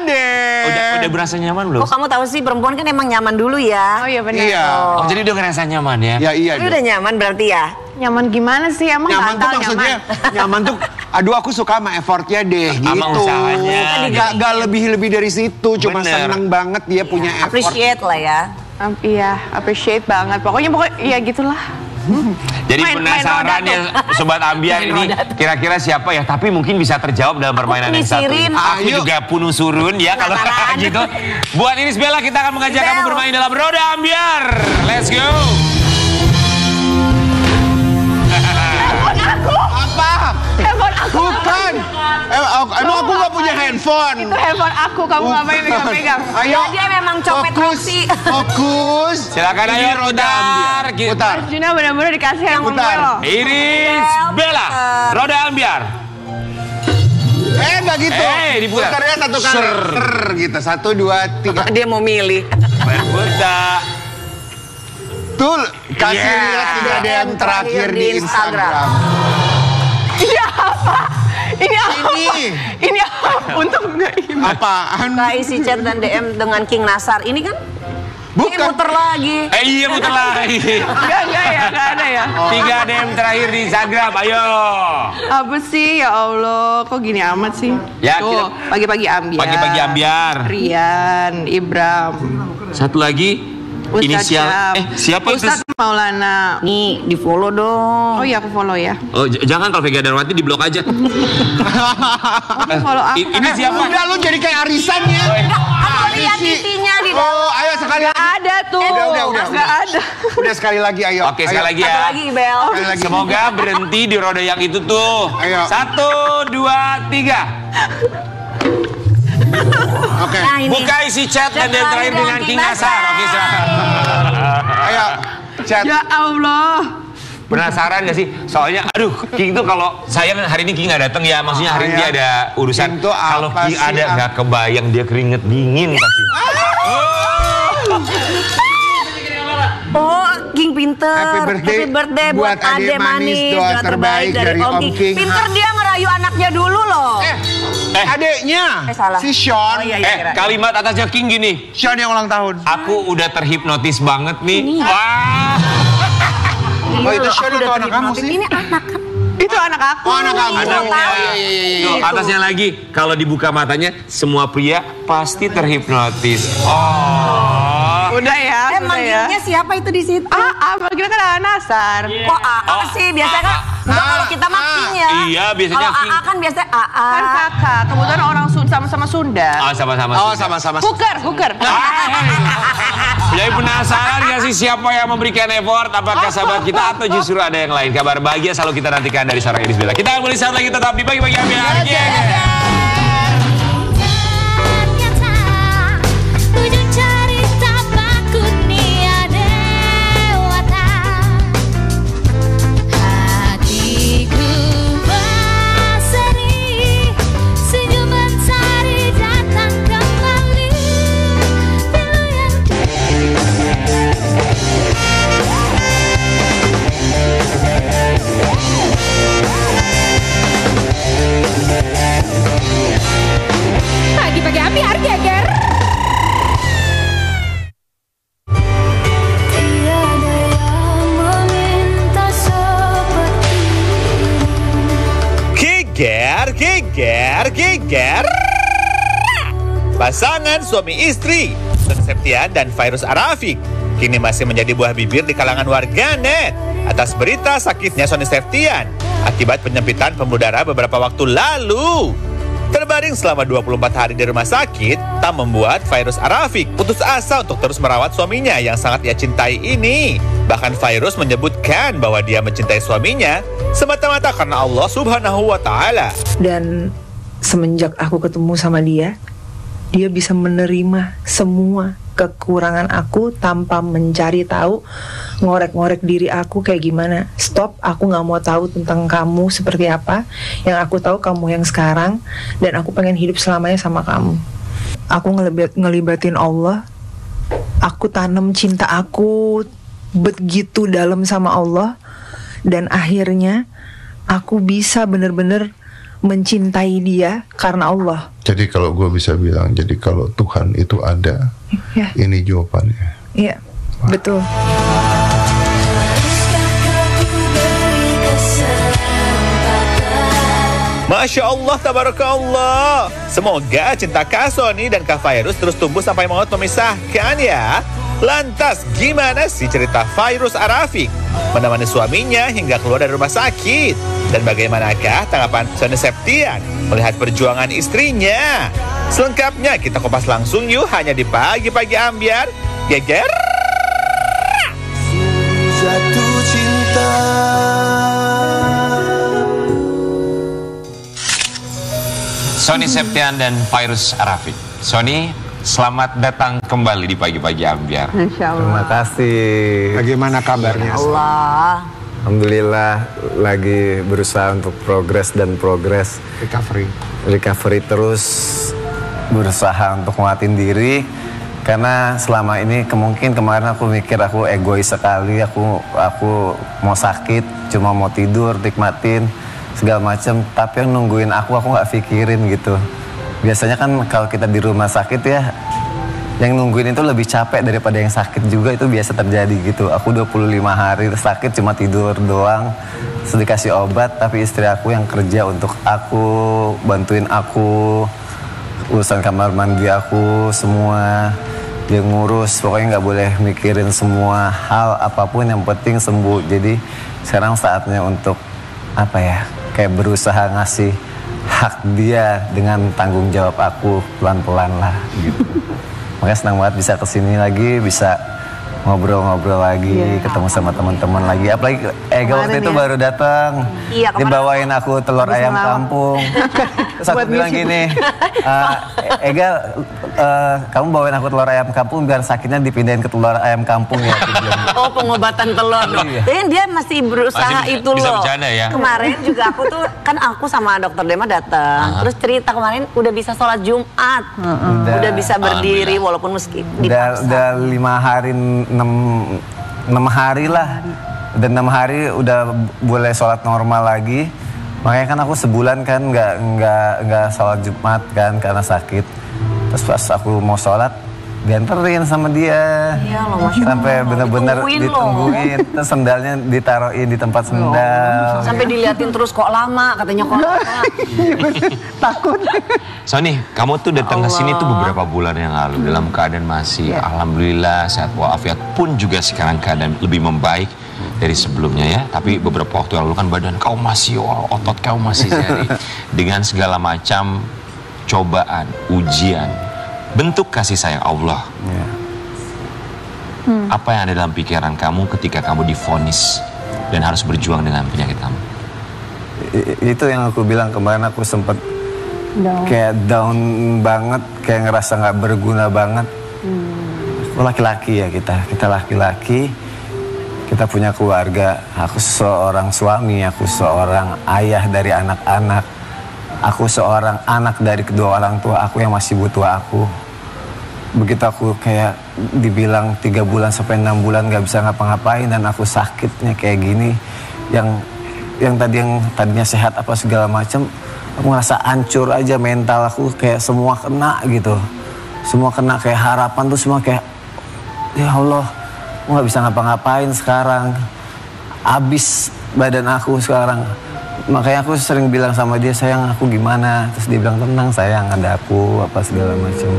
deh. Udah berasa nyaman belum? Kok kamu tahu sih perempuan kan emang nyaman dulu ya? Oh iya benar. Iya. Oh, jadi udah ngerasa nyaman ya? Ya iya. Tapi udah nyaman berarti ya? Nyaman gimana sih? Emang Nyaman tuh gatal maksudnya nyaman tuh. Aduh, aku suka sama effortnya deh gitu. Sama usahanya. Gak lebih dari situ. Cuma Bener. seneng banget dia punya effort. Appreciate lah ya. Iya, appreciate banget. Pokoknya ya gitulah. Jadi Main penasaran roda ya Sobat Ambiar ini kira-kira siapa ya? Tapi mungkin bisa terjawab dalam permainan yang satu. nyisirin. Aku Ayo. juga penuh surun ya kalau Penasaran. gitu. Buat Iris Bella kita akan mengajak Bel. kamu bermain dalam Roda Ambiar. Let's go. Apa? Handphone aku. Bukan. Emang aku gak punya handphone. Itu handphone aku, kamu ngapain pegang-pegang? Ayo. Dia memang copet Fokus. Roxy. Fokus. Silakan Ini ayo roda putar. ambiar. Putar. Juna benar-benar dikasih handphone gue Putar. loh. Iris Bella, Roda Ambiar. Enggak gitu. Diputar. Putarnya satu kali. Ser. Ser gitu. 1, 2, 3. Dia mau milih. Berputar. Tuh, kasih Yeah. lihat tidak ada yang terakhir di Instagram. Ini apa? Ini apa? Ini. Ini apa? Untung enggak ini. Apaan? Kita isi chat dan DM dengan King Nasar. Ini kan? Ini Bukan. muter lagi. Iya muter lagi. Enggak ya, enggak ada ya. 3 DM terakhir di Instagram, ayo. Apa sih ya Allah, kok gini amat sih? Ya, Tuh, kita- pagi-pagi ambiar. Pagi-pagi Ambiar. Rian, Ibram, Satu lagi. Ustadz Inisial. Syam. Siapa itu? Ustadz Maulana. Nih, di follow dong. Oh iya, aku follow ya. Oh, jangan kalau Vega Darwati di blok aja. Follow aku. Ini siapa? Udah lu jadi kayak arisan ya. Aku lihat titinya di dalam. Oh, ayo sekali Nggak lagi. ada tuh. Udah. Nggak ada. Udah sekali lagi ayo. Oke, Ayo. sekali lagi Satu ya. lagi, Ibel. Sekali lagi. Semoga berhenti di roda yang itu tuh. Ayo. 1, 2, 3. Oke. Nah, ini. Buka isi chat dan yang terakhir dengan King Nasar. Oke, silakan. Ayo. Chat. Ya Allah. Penasaran gak sih? Soalnya, aduh, King tuh kalau sayang hari ini King nggak datang ya. Maksudnya hari ini dia ada urusan. King tuh Kalau apa King sih? ada nggak kebayang dia keringet dingin pasti. Oh, King pinter. Happy birthday buat Ade manis. Doa terbaik dari Om King. Pinter dia ngerayu anaknya dulu loh. Adeknya. Salah. Si Sean. Oh, iya, iya. Kalimat atasnya King gini. Sean yang ulang tahun. Aku udah terhipnotis banget nih. Wah. Oh, itu Iya, Sean aku itu udah anak kamu terhipnotis. sih? Ini anak kan. Itu anak aku. Oh, anak kamu. Anaknya. Iya. Tuh, atasnya lagi. Kalau dibuka matanya, semua pria pasti terhipnotis. Oh. Udah ya. Manggilnya siapa itu di situ? Manggilnya kan Nasar. Kok AA sih? Biasanya kan kalau kita mah King ya. Iya, biasanya kalau King. AA kan biasanya AA. Kan kakak, kebetulan orang sama-sama Sunda. Sama-sama. Sama-sama. Hooker. Jadi penasaran gak sih siapa yang memberikan effort? Apakah sahabat kita atau justru ada yang lain? Kabar bahagia selalu kita nantikan dari seorang Iris Bella. Kita kembali saat lagi tetap di Pagi-Pagi Ambiar. Pagi-pagi Ambiar geger. Tiada yang meminta seperti Geger. Pasangan suami istri Sony Septian dan Fairuz Arafik kini masih menjadi buah bibir di kalangan warganet atas berita sakitnya Sony Septian akibat penyempitan pembuluh darah beberapa waktu lalu. Terbaring selama 24 hari di rumah sakit tak membuat Fairuz Arafik putus asa untuk terus merawat suaminya yang sangat ia cintai ini. Bahkan Fairuz menyebutkan bahwa dia mencintai suaminya semata-mata karena Allah Subhanahu wa Ta'ala. Dan semenjak aku ketemu sama dia bisa menerima semua kekurangan aku tanpa mencari tahu, ngorek-ngorek diri aku kayak gimana. Stop, aku gak mau tahu tentang kamu seperti apa. Yang aku tahu kamu yang sekarang, dan aku pengen hidup selamanya sama kamu. Aku ngelibatin Allah. Aku tanam cinta aku begitu dalam sama Allah, dan akhirnya aku bisa bener-bener mencintai dia karena Allah. Jadi kalau gue bisa bilang, jadi kalau Tuhan itu ada, ya, ini jawabannya. Iya, betul. Masya Allah, tabarakallah. Semoga cinta Kak Sony dan Kak Fairuz terus tumbuh sampai maut memisahkan ya. Lantas gimana sih cerita Fairuz Arafik menemani suaminya hingga keluar dari rumah sakit? Dan bagaimanakah tanggapan Sony Septian melihat perjuangan istrinya? Selengkapnya kita kupas langsung yuk hanya di Pagi-Pagi Ambiar. Geger. Jatuh cinta. Sony Septian dan Fairuz Arafik. Sony, selamat datang kembali di Pagi-Pagi Ambiar. Terima kasih. Bagaimana kabarnya? Allah. Alhamdulillah lagi berusaha untuk progres. Recovery terus berusaha untuk nguatin diri. Karena selama ini kemarin aku mikir aku egois sekali, aku mau sakit, cuma mau tidur, nikmatin segala macam, tapi yang nungguin aku nggak pikirin gitu. Biasanya kan kalau kita di rumah sakit ya, yang nungguin itu lebih capek daripada yang sakit juga, itu biasa terjadi gitu. Aku 25 hari sakit cuma tidur doang, terus dikasih obat, tapi istri aku yang kerja untuk aku, bantuin aku, urusan kamar mandi aku, semua dia ngurus. Pokoknya nggak boleh mikirin semua hal apapun, yang penting sembuh. Jadi sekarang saatnya untuk apa ya, kayak berusaha ngasih hak dia dengan tanggung jawab aku pelan-pelan lah gitu. Makanya senang banget bisa kesini lagi, bisa ngobrol-ngobrol lagi, ketemu sama teman-teman lagi. Apalagi Ega waktu itu baru datang, dibawain aku telur ayam kampung. Terus aku bilang gini, Ega, kamu bawain aku telur ayam kampung biar sakitnya dipindahin ke telur ayam kampung ya. Oh, pengobatan telur dong. Tapi dia masih berusaha itu bisa loh. bercanda ya. Kemarin juga aku tuh, kan aku sama dokter Dema datang. Terus cerita kemarin udah bisa sholat Jumat. Udah bisa berdiri walaupun meski dipaksa. Udah 6 hari lah. Udah 6 hari udah boleh sholat normal lagi. Makanya kan aku sebulan kan nggak sholat Jumat kan karena sakit. Terus pas aku mau sholat dianterin sama dia. Iya loh, Masya sampai Allah. benar-benar Ditungguin loh. ditungguin. Terus sendalnya ditaruhin di tempat sendal. Sampai diliatin terus kok lama, katanya kok lama. Takut. Sony, kamu tuh datang ke sini tuh beberapa bulan yang lalu dalam keadaan masih alhamdulillah sehat walafiat, pun juga sekarang keadaan lebih membaik dari sebelumnya ya. Tapi beberapa waktu lalu kan badan kau masih otot kau masih jari dengan segala macam cobaan, ujian, bentuk kasih sayang Allah. Apa yang ada dalam pikiran kamu ketika kamu divonis dan harus berjuang dengan penyakit kamu? Itu yang aku bilang kemarin, aku sempat kayak down banget, kayak ngerasa nggak berguna banget. Aku laki-laki ya, kita laki-laki, kita punya keluarga. Aku seorang suami, aku seorang ayah dari anak-anak, aku seorang anak dari kedua orang tua aku yang masih butuh aku. Begitu aku kayak dibilang 3 bulan sampai 6 bulan gak bisa ngapa-ngapain dan aku sakitnya kayak gini, yang tadinya sehat apa segala macam, aku ngerasa hancur aja mental aku, kayak semua kena gitu, semua kena, kayak harapan tuh semua kayak ya Allah, aku nggak bisa ngapa-ngapain sekarang, abis badan aku sekarang. Makanya aku sering bilang sama dia, sayang aku gimana, terus dia bilang tenang sayang ada aku apa segala macam.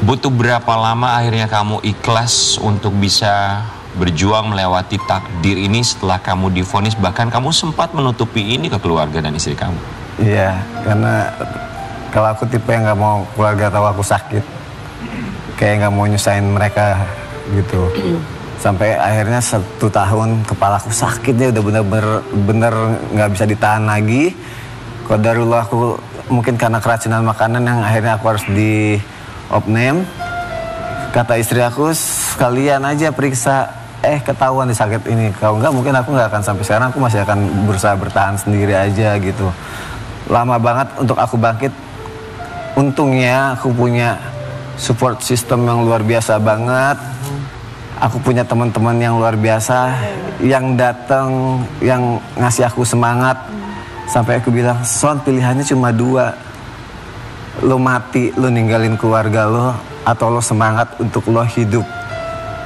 Butuh berapa lama akhirnya kamu ikhlas untuk bisa berjuang melewati takdir ini setelah kamu divonis, bahkan kamu sempat menutupi ini ke keluarga dan istri kamu? Iya, karena kalau aku tipe yang nggak mau keluarga tahu aku sakit, kayak nggak mau nyusahin mereka gitu. Sampai akhirnya 1 tahun kepala aku sakitnya udah bener-bener nggak bisa ditahan lagi. Qadarullah aku mungkin karena keracunan makanan yang akhirnya aku harus di opname. Kata istri aku, sekalian aja periksa, ketahuan di sakit ini. Kalau enggak mungkin aku nggak akan sampai sekarang, aku masih akan berusaha bertahan sendiri aja gitu. Lama banget untuk aku bangkit. Untungnya aku punya support system yang luar biasa banget. Aku punya teman-teman yang luar biasa yang datang, yang ngasih aku semangat. Sampai aku bilang, Son, pilihannya cuma 2. Lo mati, lo ninggalin keluarga lo, atau lo semangat untuk lo hidup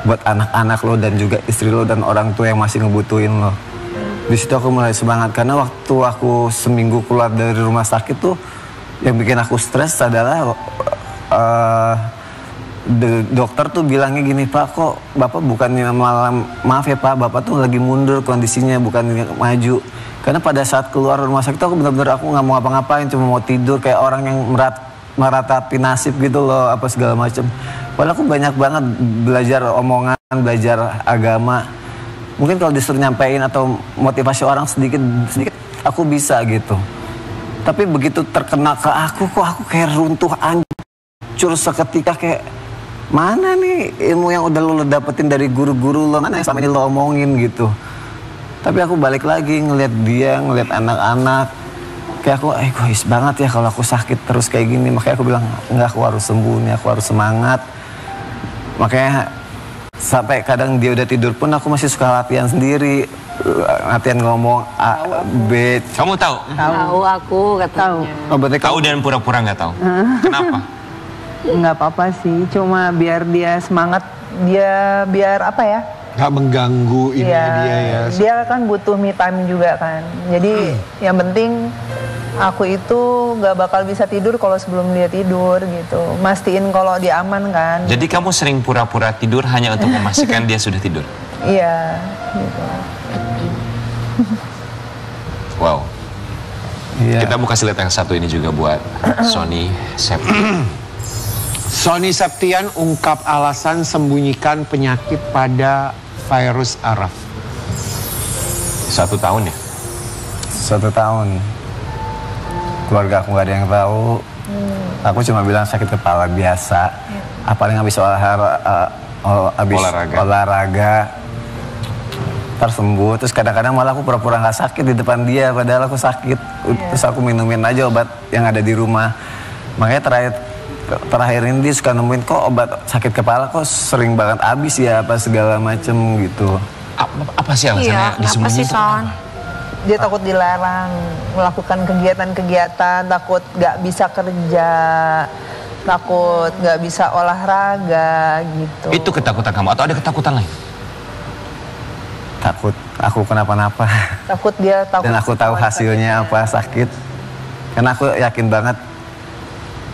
buat anak-anak lo dan juga istri lo dan orang tua yang masih ngebutuhin lo. Di situ aku mulai semangat, karena waktu aku seminggu keluar dari rumah sakit tuh yang bikin aku stres adalah dokter tuh bilangnya gini, Pak, kok Bapak bukannya maaf ya Pak, Bapak tuh lagi mundur kondisinya, bukan maju. Karena pada saat keluar rumah sakit aku benar-benar aku nggak mau ngapa-ngapain, cuma mau tidur kayak orang yang meratapi nasib gitu loh, apa segala macam. Padahal aku banyak banget belajar omongan, belajar agama. Mungkin kalau disuruh nyampein atau motivasi orang sedikit aku bisa gitu. Tapi begitu terkena ke aku, kok aku kayak runtuh, hancur seketika, kayak mana nih ilmu yang udah lo dapetin dari guru-guru lo, mana yang selama ini lo omongin gitu. Tapi aku balik lagi ngeliat dia, ngeliat anak-anak, kayak aku egois banget ya kalau aku sakit terus kayak gini. Makanya aku bilang, enggak, aku harus sembuh nih, aku harus semangat. Makanya sampai kadang dia udah tidur pun aku masih suka latihan sendiri, latihan ngomong A, B. Kamu tahu? Tahu, aku nggak tahu. Oh, tahu dan pura-pura nggak tahu. Kenapa? Nggak apa-apa sih, cuma biar dia semangat, dia biar apa ya? Nggak mengganggu ini dia ya. Dia kan butuh me time juga kan. Jadi yang penting aku itu nggak bakal bisa tidur kalau sebelum dia tidur gitu. Mastiin kalau dia aman kan. Jadi kamu sering pura-pura tidur hanya untuk memastikan dia sudah tidur? Iya gitu. Wow. Kita mau kasih lihat yang satu ini juga buat Sony Septian. Sony Septian ungkap alasan sembunyikan penyakit pada virus Araf. 1 tahun ya? 1 tahun. Keluarga aku nggak ada yang tahu. Aku cuma bilang sakit kepala biasa. Paling habis olahraga. Tersembuh. Terus kadang-kadang malah aku pura-pura nggak sakit di depan dia, padahal aku sakit. Terus aku minumin aja obat yang ada di rumah. Makanya terakhir ini dia suka nemuin, kok obat sakit kepala kok sering banget habis ya, apa segala macem gitu. Apa sih alasannya disembunyiin? Dia takut dilarang melakukan kegiatan-kegiatan, takut gak bisa kerja, takut nggak bisa olahraga gitu. Itu ketakutan kamu atau ada ketakutan lain? Takut aku kenapa-napa. Takut dia takut. Dan aku tahu hasilnya apa, sakit. Karena aku yakin banget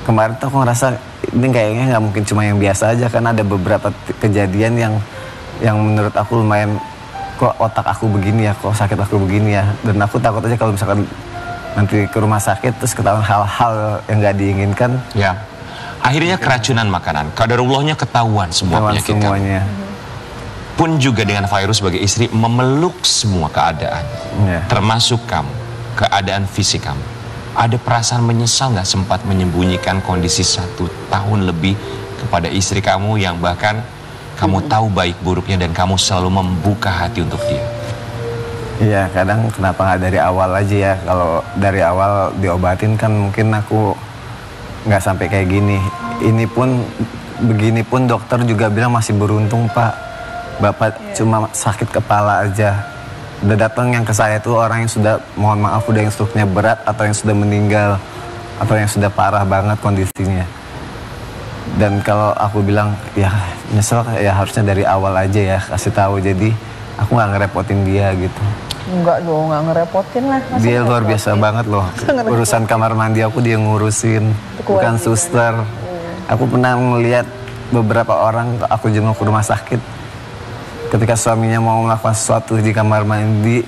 kemarin tuh aku ngerasa ini kayaknya nggak mungkin cuma yang biasa aja, karena ada beberapa kejadian yang menurut aku lumayan, kok otak aku begini ya, kok sakit aku begini ya. Dan aku takut aja kalau misalkan nanti ke rumah sakit terus ketahuan hal-hal yang nggak diinginkan. Ya. Akhirnya keracunan makanan, kaderullahnya ketahuan semua penyakit semuanya. Pun juga dengan virus sebagai istri memeluk semua keadaan, termasuk kamu, keadaan fisik kamu. Ada perasaan menyesal nggak sempat menyembunyikan kondisi 1 tahun lebih kepada istri kamu yang bahkan kamu tahu baik buruknya dan kamu selalu membuka hati untuk dia? Iya, kadang kenapa nggak dari awal aja ya? Kalau dari awal diobatin kan mungkin aku nggak sampai kayak gini. Begini pun dokter juga bilang masih beruntung Pak. Bapak cuma sakit kepala aja. Udah datang yang ke saya tuh orang yang sudah, mohon maaf, udah yang struknya berat atau yang sudah meninggal atau yang sudah parah banget kondisinya. Dan kalau aku bilang ya nyesel ya harusnya dari awal aja ya kasih tahu, jadi aku nggak ngerepotin dia gitu. Enggak dong, nggak ngerepotin lah. Masa dia luar biasa banget loh. Urusan kamar mandi aku dia ngurusin, bukan suster. Aku pernah melihat beberapa orang aku jenguk ke rumah sakit. Ketika suaminya mau melakukan sesuatu di kamar mandi,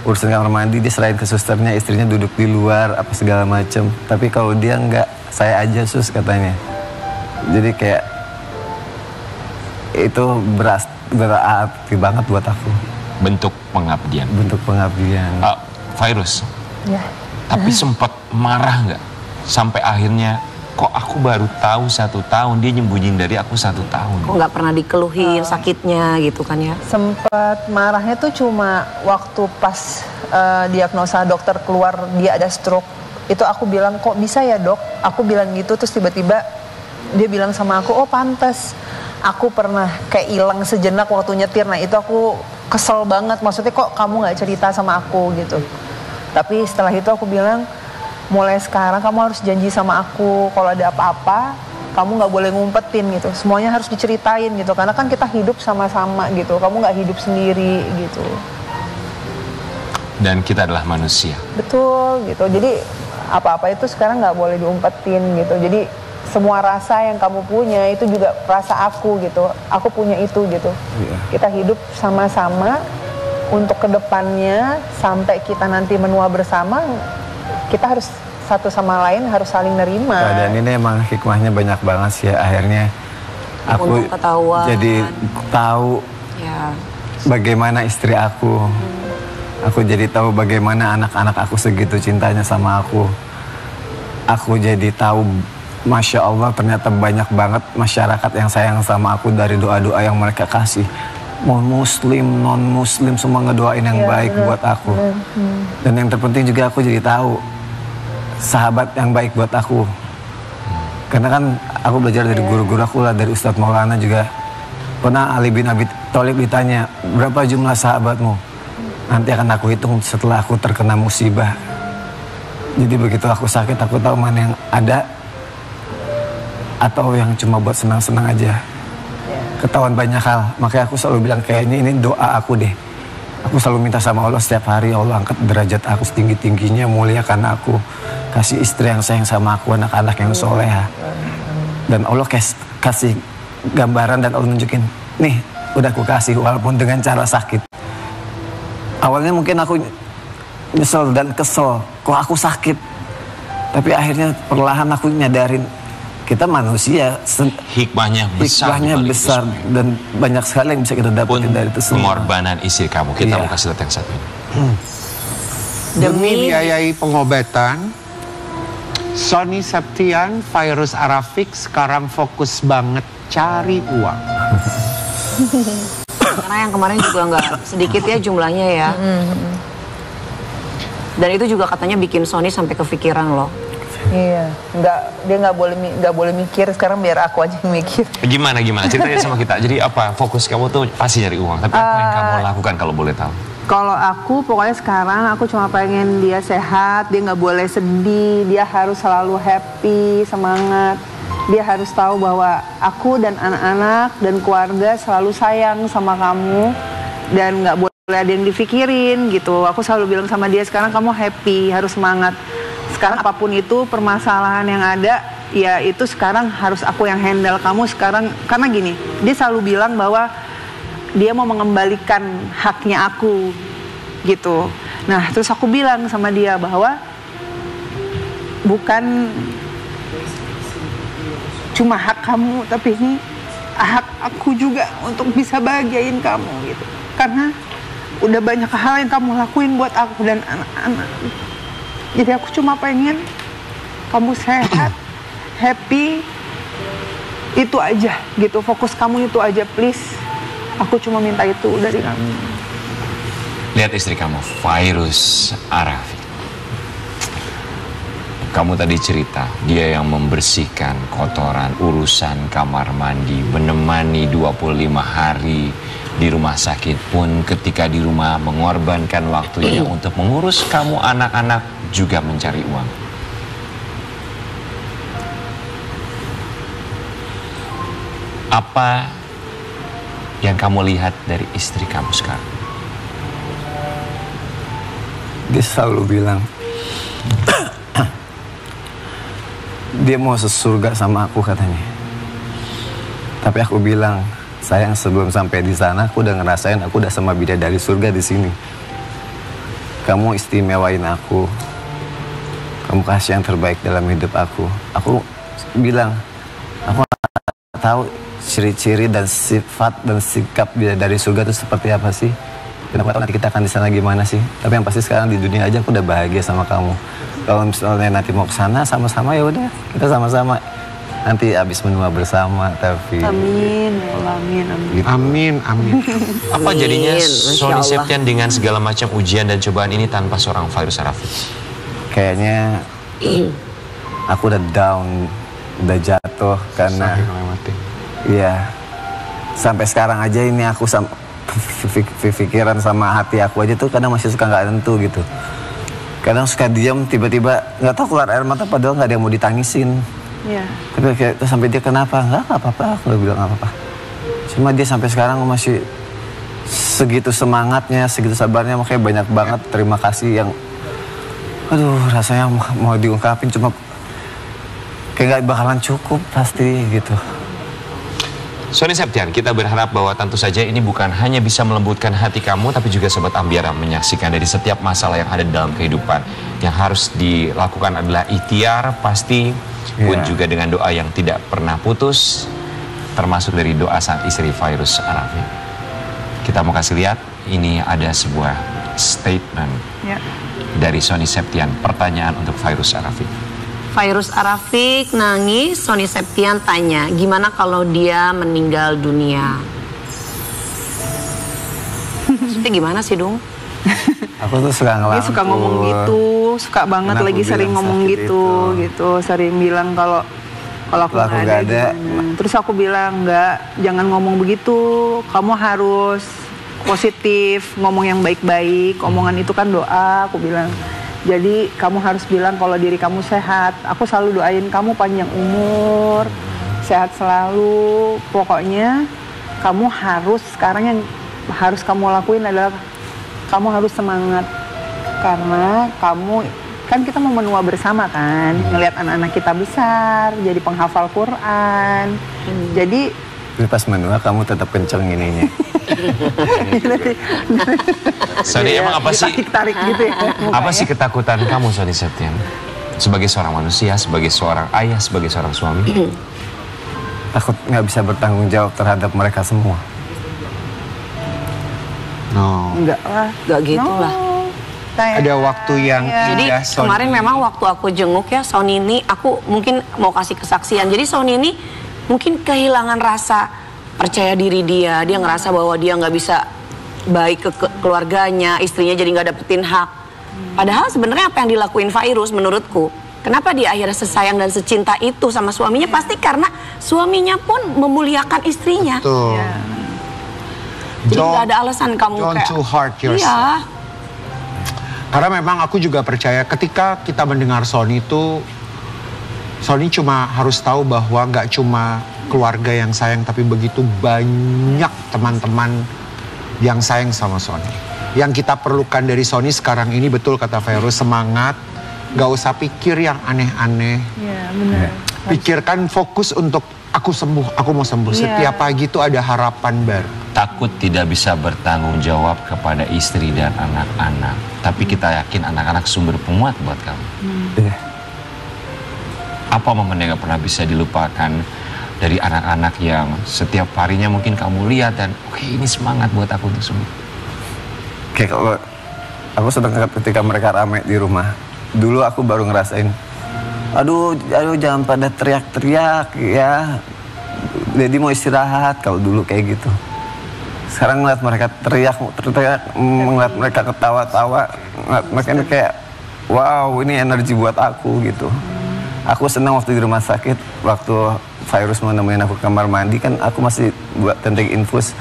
urusan kamar mandi dia serahin ke susternya, istrinya duduk di luar apa segala macem. Tapi kalau dia enggak, saya aja sus katanya. Jadi kayak itu berarti banget buat aku. Bentuk pengabdian. Bentuk pengabdian. Virus. Ya. Tapi sempat marah nggak? Sampai akhirnya kok aku baru tahu 1 tahun, dia nyembunyiin dari aku 1 tahun. Kok nggak pernah dikeluhin sakitnya gitu kan ya? Sempat marahnya tuh cuma waktu pas diagnosa dokter keluar dia ada stroke. Itu aku bilang kok bisa ya dok? Aku bilang gitu terus tiba-tiba dia bilang sama aku, oh pantas. Aku pernah kayak hilang sejenak waktu nyetir. Nah itu aku kesel banget. Maksudnya kok kamu nggak cerita sama aku gitu. Tapi setelah itu aku bilang, mulai sekarang kamu harus janji sama aku kalau ada apa-apa kamu nggak boleh ngumpetin gitu, semuanya harus diceritain gitu, karena kan kita hidup sama-sama gitu, kamu nggak hidup sendiri gitu. Dan kita adalah manusia. Betul gitu, jadi apa-apa itu sekarang nggak boleh diumpetin gitu. Jadi semua rasa yang kamu punya itu juga rasa aku gitu, aku punya itu gitu. Kita hidup sama-sama untuk kedepannya sampai kita nanti menua bersama. Kita harus satu sama lain harus saling nerima. Keadaan ini emang hikmahnya banyak banget sih ya. Akhirnya aku jadi tahu bagaimana istri aku. Aku jadi tahu bagaimana anak-anak aku segitu cintanya sama aku. Aku jadi tahu, Masya Allah, ternyata banyak banget masyarakat yang sayang sama aku dari doa-doa yang mereka kasih. Mau muslim, non muslim, semua ngedoain yang baik buat aku. Dan yang terpenting juga aku jadi tahu sahabat yang baik buat aku. Karena kan aku belajar dari guru-guru aku lah, dari Ustadz Maulana juga. Pernah Ali bin Abi Thalib ditanya, berapa jumlah sahabatmu? Nanti akan aku hitung setelah aku terkena musibah. Jadi begitu aku sakit, aku tahu mana yang ada atau yang cuma buat senang-senang aja. Ketahuan banyak hal, makanya aku selalu bilang kayaknya ini doa aku deh. Aku selalu minta sama Allah setiap hari, Allah angkat derajat aku setinggi-tingginya, muliakan aku, kasih istri yang sayang sama aku, anak-anak yang soleha. Dan Allah kasih gambaran dan Allah nunjukin, nih udah aku kasih walaupun dengan cara sakit. Awalnya mungkin aku nyesel dan kesel, kok aku sakit. Tapi akhirnya perlahan aku nyadarin, kita manusia, hikmahnya besar dan banyak sekali yang bisa kita dapetin dari itu semua. Pengorbanan istri kamu, kita mau kasih lihat yang satu ini. Demi biayai pengobatan, Sony Septian, Virus Arafix sekarang fokus banget cari uang. Karena yang kemarin juga nggak sedikit ya jumlahnya ya. Dan itu juga katanya bikin Sony sampai kepikiran loh. Iya, dia nggak boleh mikir, sekarang biar aku aja yang mikir. Gimana ceritain sama kita. Jadi apa fokus kamu tuh pasti nyari uang, tapi apa yang kamu lakukan kalau boleh tahu? Kalau aku pokoknya sekarang aku cuma pengen dia sehat, dia nggak boleh sedih, dia harus selalu happy, semangat. Dia harus tahu bahwa aku dan anak-anak dan keluarga selalu sayang sama kamu dan nggak boleh ada yang dipikirin gitu. Aku selalu bilang sama dia, sekarang kamu happy, harus semangat. Sekarang apapun itu permasalahan yang ada, ya itu sekarang harus aku yang handle kamu sekarang. Karena gini, dia selalu bilang bahwa dia mau mengembalikan haknya aku gitu. Nah terus aku bilang sama dia bahwa bukan cuma hak kamu, tapi ini hak aku juga untuk bisa bahagiain kamu gitu. Karena udah banyak hal yang kamu lakuin buat aku dan anak-anak. Jadi aku cuma pengen kamu sehat, happy, itu aja gitu. Fokus kamu itu aja please. Aku cuma minta itu dari kamu. Lihat istri kamu, Fairuz Arafi. Kamu tadi cerita, dia yang membersihkan kotoran, urusan kamar mandi, menemani 25 hari di rumah sakit pun, ketika di rumah mengorbankan waktunya untuk mengurus kamu anak-anak, juga mencari uang. Apa yang kamu lihat dari istri kamu sekarang? Dia selalu bilang dia mau sesurga sama aku katanya. Tapi aku bilang, sayang sebelum sampai di sana aku udah ngerasain aku udah sama bidadari surga di sini. Kamu istimewain aku. Kamu kasih yang terbaik dalam hidup aku. Aku bilang, aku gak tahu ciri-ciri dan sifat dan sikap bidadari surga itu seperti apa sih. Kenapa nanti kita akan di sana gimana sih? Tapi yang pasti sekarang di dunia aja aku udah bahagia sama kamu. Kalau misalnya nanti mau ke sana sama-sama, ya udah kita sama-sama. Nanti habis menua bersama, tapi. Amin, amin, amin. Gitu. Amin, amin. Apa jadinya Sony Septian dengan segala macam ujian dan cobaan ini tanpa seorang Fairuz Arafi? Kayaknya aku udah down, udah jatuh karena. Iya. Sampai sekarang aja ini aku pikiran sama hati aku aja tuh kadang masih suka nggak tentu gitu. Kadang suka diam, tiba-tiba nggak tahu keluar air mata padahal nggak ada yang mau ditangisin. Iya. Tapi kayak sampai dia kenapa? Nggak apa-apa, aku udah bilang nggak apa-apa. Cuma dia sampai sekarang masih segitu semangatnya, segitu sabarnya, makanya banyak banget terima kasih yang, aduh rasanya mau diungkapin cuma kayak nggak bakalan cukup pasti gitu. Sony Septian, kita berharap bahwa tentu saja ini bukan hanya bisa melembutkan hati kamu, tapi juga Sobat Ambiara menyaksikan dari setiap masalah yang ada dalam kehidupan. Yang harus dilakukan adalah ikhtiar pasti, pun juga dengan doa yang tidak pernah putus, termasuk dari doa sang istri Fairuz Arafi. Kita mau kasih lihat, ini ada sebuah statement dari Sony Septian, pertanyaan untuk Fairuz Arafi. Fairuz Arafi nangis, Sony Septian tanya, gimana kalau dia meninggal dunia? Maksudnya gimana sih, Dung? Aku tuh suka ngelangkul. Dia suka ngomong gitu, suka banget lagi sering ngomong gitu, sering bilang kalau aku nggak ada. Terus aku bilang, enggak, jangan ngomong begitu, kamu harus positif, ngomong yang baik-baik, omongan itu kan doa, aku bilang. Jadi kamu harus bilang kalau diri kamu sehat. Aku selalu doain kamu panjang umur, sehat selalu. Pokoknya kamu harus, sekarang yang harus kamu lakuin adalah kamu harus semangat. Karena kamu, kan kita mau menua bersama kan, ngelihat anak-anak kita besar, jadi penghafal Quran. Jadi pas menua kamu tetap kenceng ininya. Sony, emang apa sih? Tarik gitu ya. Apa sih ketakutan kamu, Sony Septian? Sebagai seorang manusia, sebagai seorang ayah, sebagai seorang suami. Takut nggak bisa bertanggung jawab terhadap mereka semua. Enggak lah. Enggak gitu lah. Ada waktu yang Jadi kemarin memang waktu aku jenguk ya Sony ini, aku mungkin mau kasih kesaksian. Jadi Sony ini mungkin kehilangan rasa percaya diri dia. Dia ngerasa bahwa dia nggak bisa baik ke keluarganya, istrinya jadi nggak dapetin hak. Padahal sebenarnya apa yang dilakuin Fairuz menurutku, kenapa dia akhirnya sesayang dan secinta itu sama suaminya? Pasti karena suaminya pun memuliakan istrinya. Betul. Jadi nggak ada alasan kamu don't kayak too hard yourself. Iya. Karena memang aku juga percaya ketika kita mendengar Sony itu Sony cuma harus tahu bahwa nggak cuma keluarga yang sayang, tapi begitu banyak teman-teman yang sayang sama Sony. Yang kita perlukan dari Sony sekarang ini, betul kata Fairuz, semangat, nggak usah pikir yang aneh-aneh. Iya, benar. Pikirkan fokus untuk aku sembuh, aku mau sembuh. Setiap pagi itu ada harapan baru. Takut tidak bisa bertanggung jawab kepada istri dan anak-anak. Tapi kita yakin anak-anak sumber penguat buat kamu. Apa momen yang gak pernah bisa dilupakan dari anak-anak yang setiap harinya mungkin kamu lihat dan oke, ini semangat buat aku untuk sembuh? Kayak kalau aku senang ketika mereka ramai di rumah. Dulu aku baru ngerasain, aduh jangan pada teriak-teriak ya. Jadi mau istirahat, kalau dulu kayak gitu. Sekarang ngeliat mereka teriak, ngeliat mereka ketawa-tawa, ngeliat mereka kayak, wow, ini energi buat aku gitu. Aku senang waktu di rumah sakit, waktu Fairuz mau nemenin aku ke kamar mandi, kan aku masih buat tenting infus.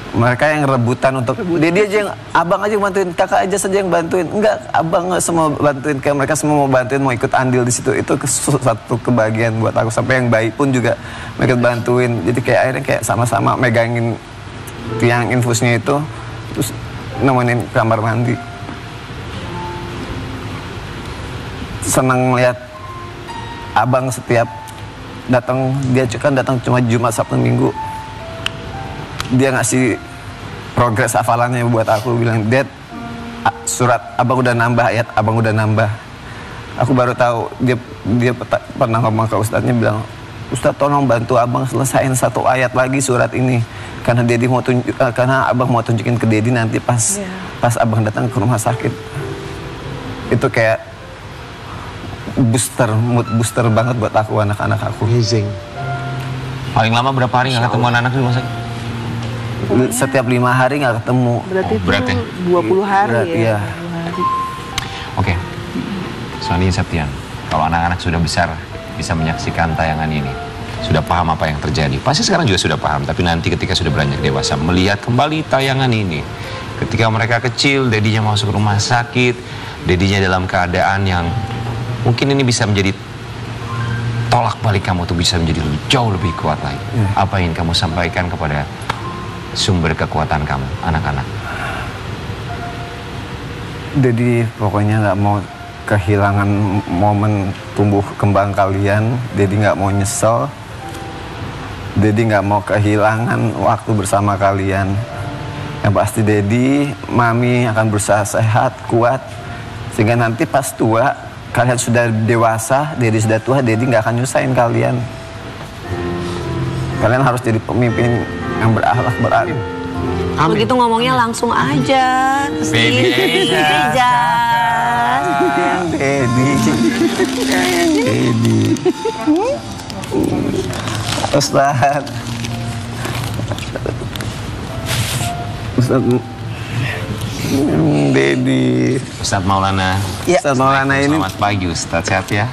Mereka yang rebutan untuk, dia aja yang, abang aja yang bantuin, kakak aja saja yang bantuin. Enggak, abang nggak semua bantuin, kayak mereka semua mau bantuin, mau ikut andil di situ. Itu satu kebahagiaan buat aku. Sampai yang bayi pun juga mereka bantuin. Jadi kayak akhirnya kayak sama-sama megangin tiang infusnya itu, terus nemenin kamar mandi. Senang lihat abang setiap datang, dia kan datang cuma Jumat, Sabtu, Minggu. Dia ngasih progres hafalannya buat aku, bilang, Dad, surat abang udah nambah, ayat abang udah nambah. Aku baru tahu, dia pernah ngomong ke ustadznya, bilang, Ustadz tolong bantu abang selesain 1 ayat lagi surat ini. Karena karena abang mau tunjukin ke Dedi nanti pas abang datang ke rumah sakit. Itu kayak mood booster banget buat aku, anak-anak aku. Amazing. Paling lama berapa hari nggak ketemu anak-anak di rumah sakit? Setiap 5 hari nggak ketemu. Berarti 20 hari ya. Oke, Sony Septian, kalau anak-anak sudah besar bisa menyaksikan tayangan ini, sudah paham apa yang terjadi. Pasti sekarang juga sudah paham, tapi nanti ketika sudah beranjak dewasa, melihat kembali tayangan ini. Ketika mereka kecil, dedinya masuk rumah sakit, dedinya dalam keadaan yang mungkin ini bisa menjadi tolak balik kamu tuh bisa menjadi jauh lebih kuat lagi. Apa yang kamu sampaikan kepada sumber kekuatan kamu, anak-anak? Jadi pokoknya nggak mau kehilangan momen tumbuh kembang kalian. Jadi nggak mau nyesel. Jadi nggak mau kehilangan waktu bersama kalian. Yang pasti Dedi, Mami akan berusaha sehat, kuat, sehingga nanti pas tua kalian sudah dewasa, Dedi sudah tua, Dedi nggak akan nyusahin kalian. Kalian harus jadi pemimpin yang berakhlak, beradab. Begitu ngomongnya langsung aja. Dedi aja. Dedi. Ustaz. Dedi. Ustadz Maulana. Ustadz Maulana ini. Selamat pagi Ustadz, sehat ya?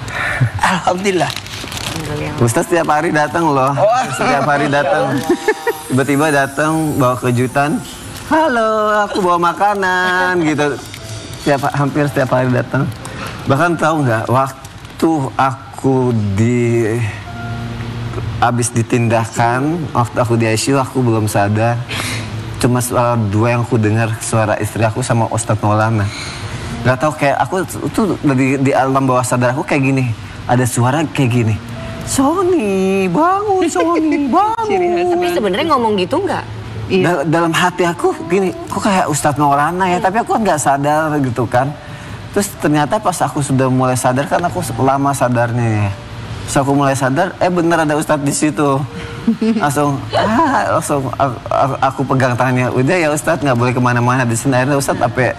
Alhamdulillah. Ustadz setiap hari datang loh. Setiap hari datang. Tiba-tiba datang bawa kejutan. Halo, aku bawa makanan gitu. Hampir setiap hari datang. Bahkan tahu nggak, waktu aku habis ditindahkan, waktu aku di ICU aku belum sadar. Cuma suara 2 yang aku dengar, suara istri aku sama Ustadz Maulana. Gak tau, kayak aku tuh di alam bawah sadar aku kayak gini. Ada suara kayak gini. Sony, bangun, Sony, bangun. Tapi sebenarnya ngomong gitu nggak? Dalam hati aku gini, kok kayak Ustadz Maulana ya, tapi aku nggak sadar gitu kan. Terus ternyata pas aku sudah mulai sadar, kan aku lama sadarnya ya. Terus aku mulai sadar, bener ada Ustadz di situ. Langsung aku pegang tangannya, udah ya Ustadz, nggak boleh kemana-mana di sini. Akhirnya Ustadz sampai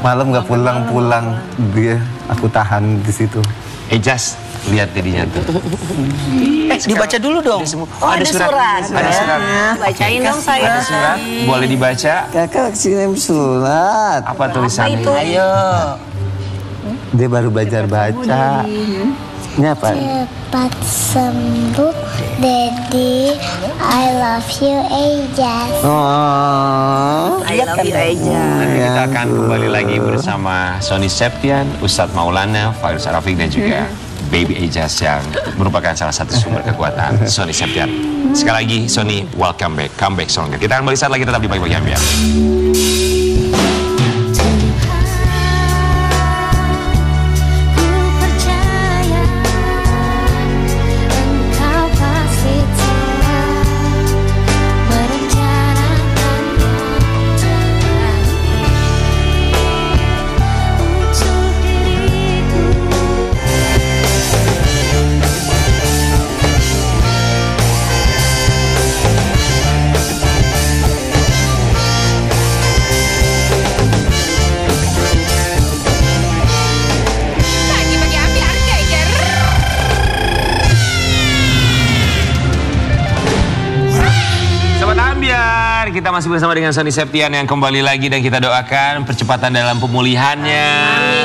malam nggak pulang-pulang, dia aku tahan di situ. Jas, lihat dedinya tuh. Dibaca dulu dong. Oh, ada surat. Ada surat. Bacain dong saya. Ada surat, boleh dibaca. Kakak kirim surat. Apa tulisannya? Apa itu? Ayo. Dia baru belajar baca. Ini apa? Cepat sembuh, Daddy. I love you, Ejas. Oh. I love you aja. Kita akan kembali lagi bersama Sony Septian, Ustadz Maulana, Fairuz Rafiq, dan juga Baby Ejaz yang merupakan salah satu sumber kekuatan Sony Septian. Sekali lagi Sony, welcome back, come back stronger. Kita akan kembali saat lagi tetap di Pagi-Pagi Ambiar. Kita masih bersama dengan Sony Septian yang kembali lagi dan kita doakan percepatan dalam pemulihannya.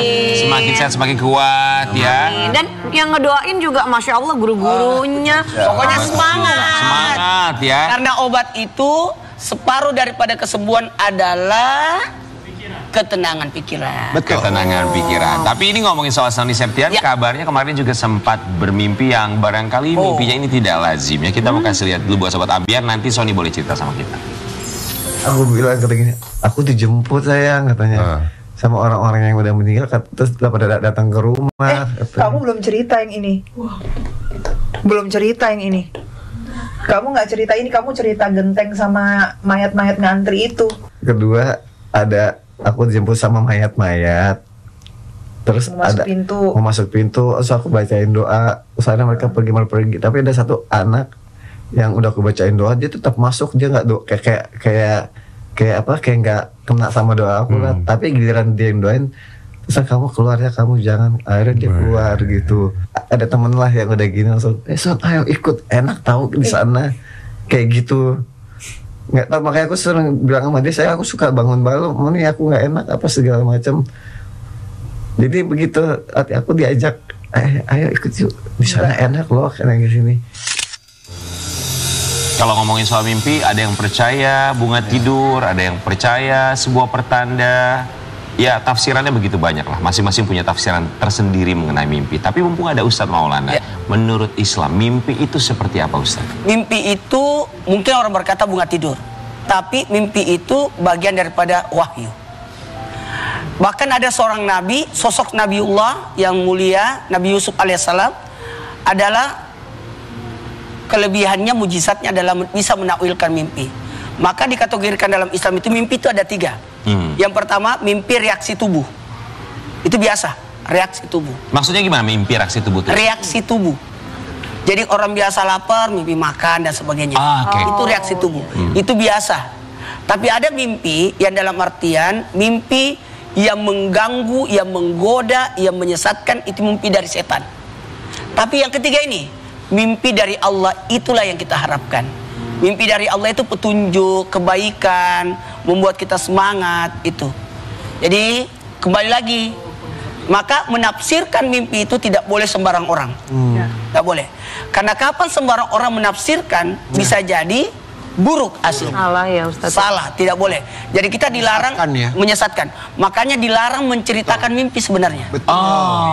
Amin. Semakin sehat, semakin kuat. Amin. Ya. Dan yang ngedoain juga Masya Allah guru-gurunya. Pokoknya semangat. Semangat ya. Karena obat itu separuh daripada kesembuhan adalah ketenangan pikiran. Betul. Ketenangan pikiran. Tapi ini ngomongin soal Sony Septian, kabarnya kemarin juga sempat bermimpi yang barangkali mimpinya ini tidak lazim ya. Kita mau kasih lihat dulu buat Sobat Ambiar, nanti Sony boleh cerita sama kita. Aku bilang katanya, aku dijemput sayang katanya sama orang-orang yang udah meninggal, terus pada datang ke rumah. Kamu belum cerita yang ini. Belum cerita yang ini. Kamu nggak cerita ini, kamu cerita genteng sama mayat-mayat ngantri itu. Kedua ada aku dijemput sama mayat-mayat. Terus mau masuk pintu, terus aku bacain doa. Usahanya mereka pergi. Tapi ada satu anak yang udah aku bacain doa, dia tetap masuk, dia nggak kayak nggak kena sama doa aku lah. Tapi giliran dia yang doain, terus kamu keluar ya, kamu jangan. Akhirnya dia keluar gitu. Ada temen lah yang udah gini langsung, Son ayo ikut, enak tahu di sana kayak gitu. Nggak tahu, makanya aku sering bilang sama dia, aku suka bangun malam, ini aku nggak enak apa segala macam. Jadi begitu hati aku diajak, ayo ikut yuk, di sana enak loh kayak gini. Kalau ngomongin soal mimpi, ada yang percaya bunga tidur, ada yang percaya sebuah pertanda. Ya, tafsirannya begitu banyak lah. Masing-masing punya tafsiran tersendiri mengenai mimpi. Tapi mumpung ada Ustadz Maulana, menurut Islam, mimpi itu seperti apa Ustadz? Mimpi itu, mungkin orang berkata bunga tidur. Tapi mimpi itu bagian daripada wahyu. Bahkan ada seorang nabi, sosok Nabiullah yang mulia, Nabi Yusuf alaihissalam, adalah kelebihannya, mujizatnya adalah bisa menakwilkan mimpi. Maka dikategorikan dalam Islam itu mimpi itu ada 3. Yang pertama mimpi reaksi tubuh. Itu biasa, reaksi tubuh. Maksudnya gimana mimpi reaksi tubuh? Reaksi tubuh. Jadi orang biasa lapar, mimpi makan dan sebagainya. Itu reaksi tubuh. Itu biasa. Tapi ada mimpi yang dalam artian mimpi yang mengganggu, yang menggoda, yang menyesatkan, itu mimpi dari setan. Tapi yang ketiga ini, mimpi dari Allah, itulah yang kita harapkan. Mimpi dari Allah itu petunjuk, kebaikan, membuat kita semangat itu. Jadi kembali lagi, maka menafsirkan mimpi itu tidak boleh sembarang orang. Tidak boleh. Karena kapan sembarang orang menafsirkan, bisa jadi buruk hasil. Salah ya Ustaz. Salah, tidak boleh. Jadi kita dilarang menyesatkan. Makanya dilarang menceritakan mimpi sebenarnya.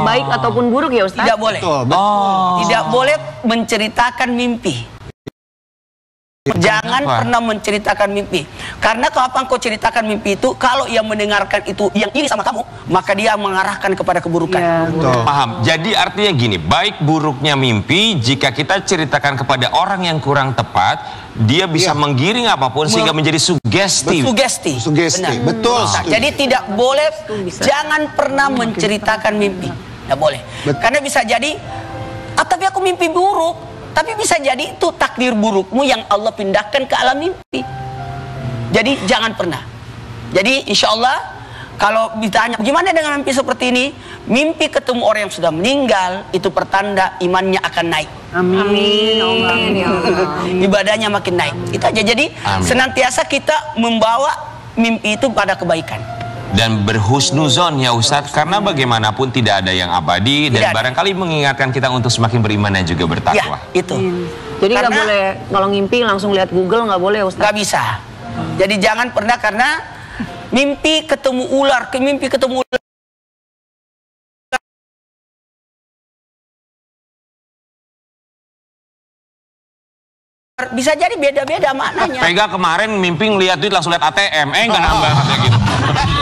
Baik ataupun buruk ya Ustaz? Tidak boleh. Tidak boleh menceritakan mimpi. Jangan pernah menceritakan mimpi. Karena kapan kau ceritakan mimpi itu, kalau yang mendengarkan itu yang iri sama kamu, maka dia mengarahkan kepada keburukan. Paham. Jadi artinya gini, baik buruknya mimpi, jika kita ceritakan kepada orang yang kurang tepat, dia bisa menggiring apapun sehingga menjadi sugesti. Sugesti. Betul. Jadi tidak boleh, jangan pernah menceritakan mimpi. Tidak boleh. Karena bisa jadi, tapi aku mimpi buruk. Tapi bisa jadi itu takdir burukmu yang Allah pindahkan ke alam mimpi. Jadi jangan pernah. Jadi insya Allah kalau ditanya gimana dengan mimpi seperti ini, mimpi ketemu orang yang sudah meninggal itu pertanda imannya akan naik. Amin. Ibadahnya makin naik. Itu aja. Jadi senantiasa kita membawa mimpi itu pada kebaikan. Dan berhusnuzon ya Ustadz, karena bagaimanapun tidak ada yang abadi dan barangkali mengingatkan kita untuk semakin beriman dan juga bertakwa. Ya, itu. Jadi nggak boleh kalau ngimpi langsung lihat Google, nggak boleh Ustadz? Nggak bisa. Jadi jangan pernah, karena mimpi ketemu ular, mimpi ketemu ular Bisa jadi beda-beda maknanya. Pega kemarin mimpi ngeliat duit langsung lihat ATM, nggak nambah katanya gitu.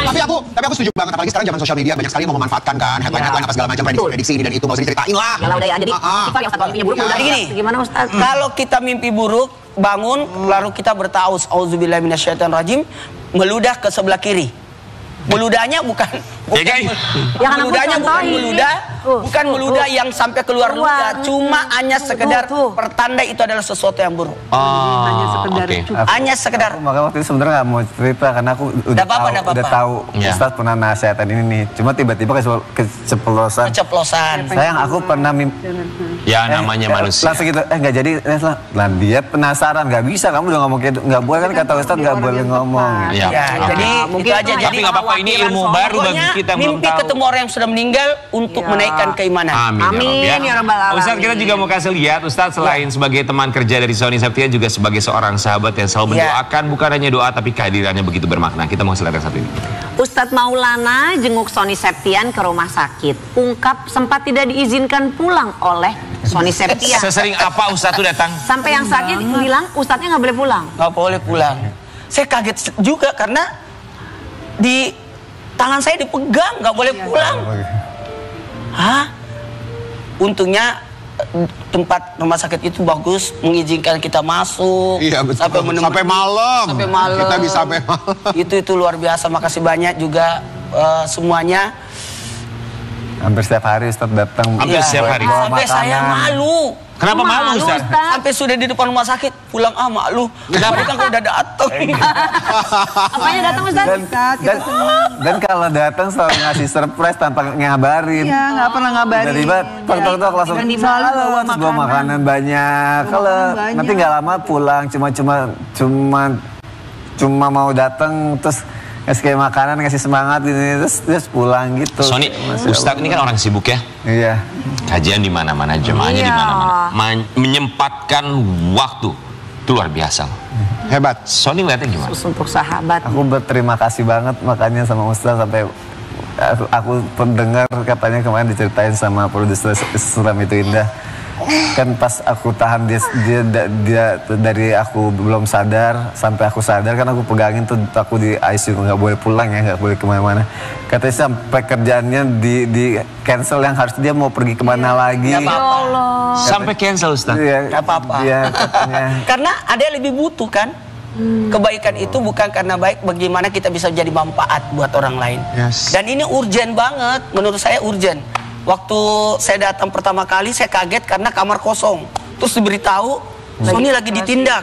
tapi aku setuju banget, apalagi sekarang zaman sosial media banyak sekali yang mau memanfaatkan kan headline apa segala macam, prediksi ini dan itu, nggak usah diceritain lah. Galau deh, jadi sifat yang satu mimpinya buruk udah gini. Gimana Ustaz? Kalau kita mimpi buruk, bangun lalu kita bertaus, auzubillahi minasyaitonirrajim, meludah ke sebelah kiri. Meludahnya bukan bukan meludah yang sampai keluar ludah, cuma hanya sekedar pertanda itu adalah sesuatu yang buruk. Hanya sekedar. Maka waktu itu sebenarnya nggak mau cerita karena aku udah tahu Ustaz pernah nasihatin ini nih. Cuma tiba-tiba keceplosan. Sayang aku pernah mimpi. Ya namanya manusia. Langsung gitu, nggak jadi. Nah dia penasaran, nggak bisa. Kamu udah ngomong gitu, nggak boleh kan kata Ustaz nggak boleh ngomong. Ya, jadi itu aja. Tapi nggak apa-apa, ini ilmu baru bagi kita belum tahu. Mimpi ketemu orang yang sudah meninggal untuk menaikkan keimanan. Amin ya Rabbal Alamin. Ustaz, kita juga mau kasih lihat, Ustaz selain sebagai teman kerja dari Sony Septian juga sebagai seorang sahabat yang selalu mendoakan, bukan hanya doa tapi kehadirannya begitu bermakna. Kita mau kasih lihat yang satu ini. Ustadz Maulana jenguk Sony Septian ke rumah sakit. Ungkap sempat tidak diizinkan pulang oleh Sony Septian. Sesering apa Ustadz tuh datang? Sampai yang sakit bilang Ustadznya nggak boleh pulang. Nggak boleh pulang. Saya kaget juga karena di tangan saya dipegang, nggak boleh pulang. Hah? Untungnya tempat rumah sakit itu bagus, mengizinkan kita masuk. Iya betul. Sampai malam. Kita bisa sampai malam. Itu luar biasa. Makasih banyak juga semuanya. Hampir setiap hari Ustaz datang. Hampir setiap hari. Sampai saya malu. Kenapa malu Ustaz? Sampai sudah di depan rumah sakit, pulang malu. Kenapa kan udah datang? Apanya datang Ustaz? Dan kalau datang selalu ngasih surprise tanpa ngabarin. Iya, nggak pernah ngabarin. Tiba-tiba tok langsung bawa makanan banyak. Kalau nanti nggak lama pulang, cuma mau datang terus ngasih kayak makanan, ngasih semangat gini, terus pulang gitu. Sony, Ustadz ini kan orang sibuk ya. Iya. Kajian di mana-mana, jemaahnya di mana-mana. Menyempatkan waktu itu luar biasa. Hebat. Sony ngeliatnya gimana? Untuk sahabat. Aku berterima kasih banget makanya sama Ustadz sampai aku pendengar katanya kemarin diceritain sama produser Suram Itu Indah. Kan pas aku tahan dia dari aku belum sadar sampai aku sadar kan aku pegangin tuh aku di ICU nggak boleh pulang ya, nggak boleh kemana-mana. Katanya sampai kerjaannya di cancel yang harus dia mau pergi kemana lagi. Ya Allah. Sampai cancel Ustaz. Iya, nggak apa-apa. Iya, katanya. Karena ada yang lebih butuh kan. Kebaikan itu bukan karena baik, bagaimana kita bisa jadi manfaat buat orang lain. Dan ini urgent banget, menurut saya urgent. Waktu saya datang pertama kali saya kaget karena kamar kosong. Terus diberitahu Sony lagi ditindak.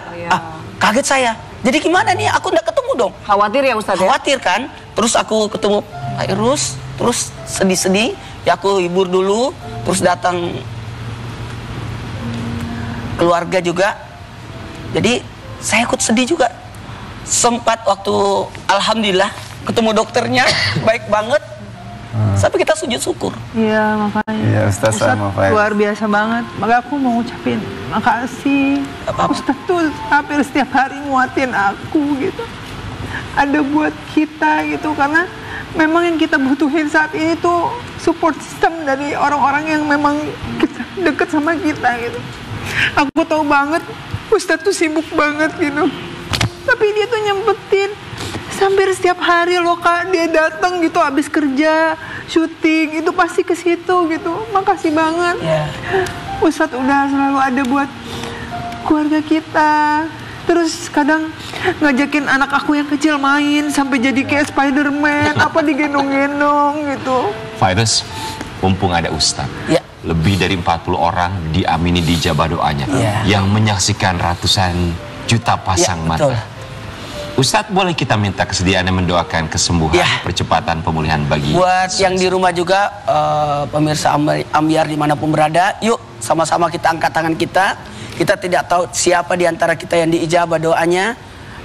Kaget saya. Jadi gimana nih? Aku nggak ketemu dong. Khawatir ya Ustaz? Khawatir kan. Terus aku ketemu Pak Irus. Terus sedih-sedih. Ya aku hibur dulu. Terus datang keluarga juga. Jadi saya ikut sedih juga. Sempat waktu alhamdulillah ketemu dokternya baik banget. Sampai kita sujud syukur. Iya makanya. Iya Ustaz sama Pak. Luar biasa banget. Maka aku mau ngucapin makasih. Ustaz tuh hampir setiap hari nguatin aku gitu. Ada buat kita gitu karena memang yang kita butuhin saat ini tuh support system dari orang-orang yang memang deket sama kita gitu. Aku tahu banget Ustaz tuh sibuk banget gitu. Tapi dia tuh nyempetin. Hampir setiap hari loh Kak, dia datang gitu habis kerja, syuting, itu pasti ke situ gitu. Makasih banget. Ustadz udah selalu ada buat keluarga kita. Terus kadang ngajakin anak aku yang kecil main sampai jadi kayak Spiderman, apa digendong-gendong gitu. Virus, mumpung ada Ustadz. Lebih dari 40 orang diamini di ijabah doanya. Yang menyaksikan ratusan juta pasang mata. Ustadz, boleh kita minta kesediaannya mendoakan kesembuhan, percepatan pemulihan bagi buat yang di rumah juga, pemirsa Ambiar dimanapun berada, yuk sama-sama kita angkat tangan kita. Kita tidak tahu siapa di antara kita yang diijabah doanya.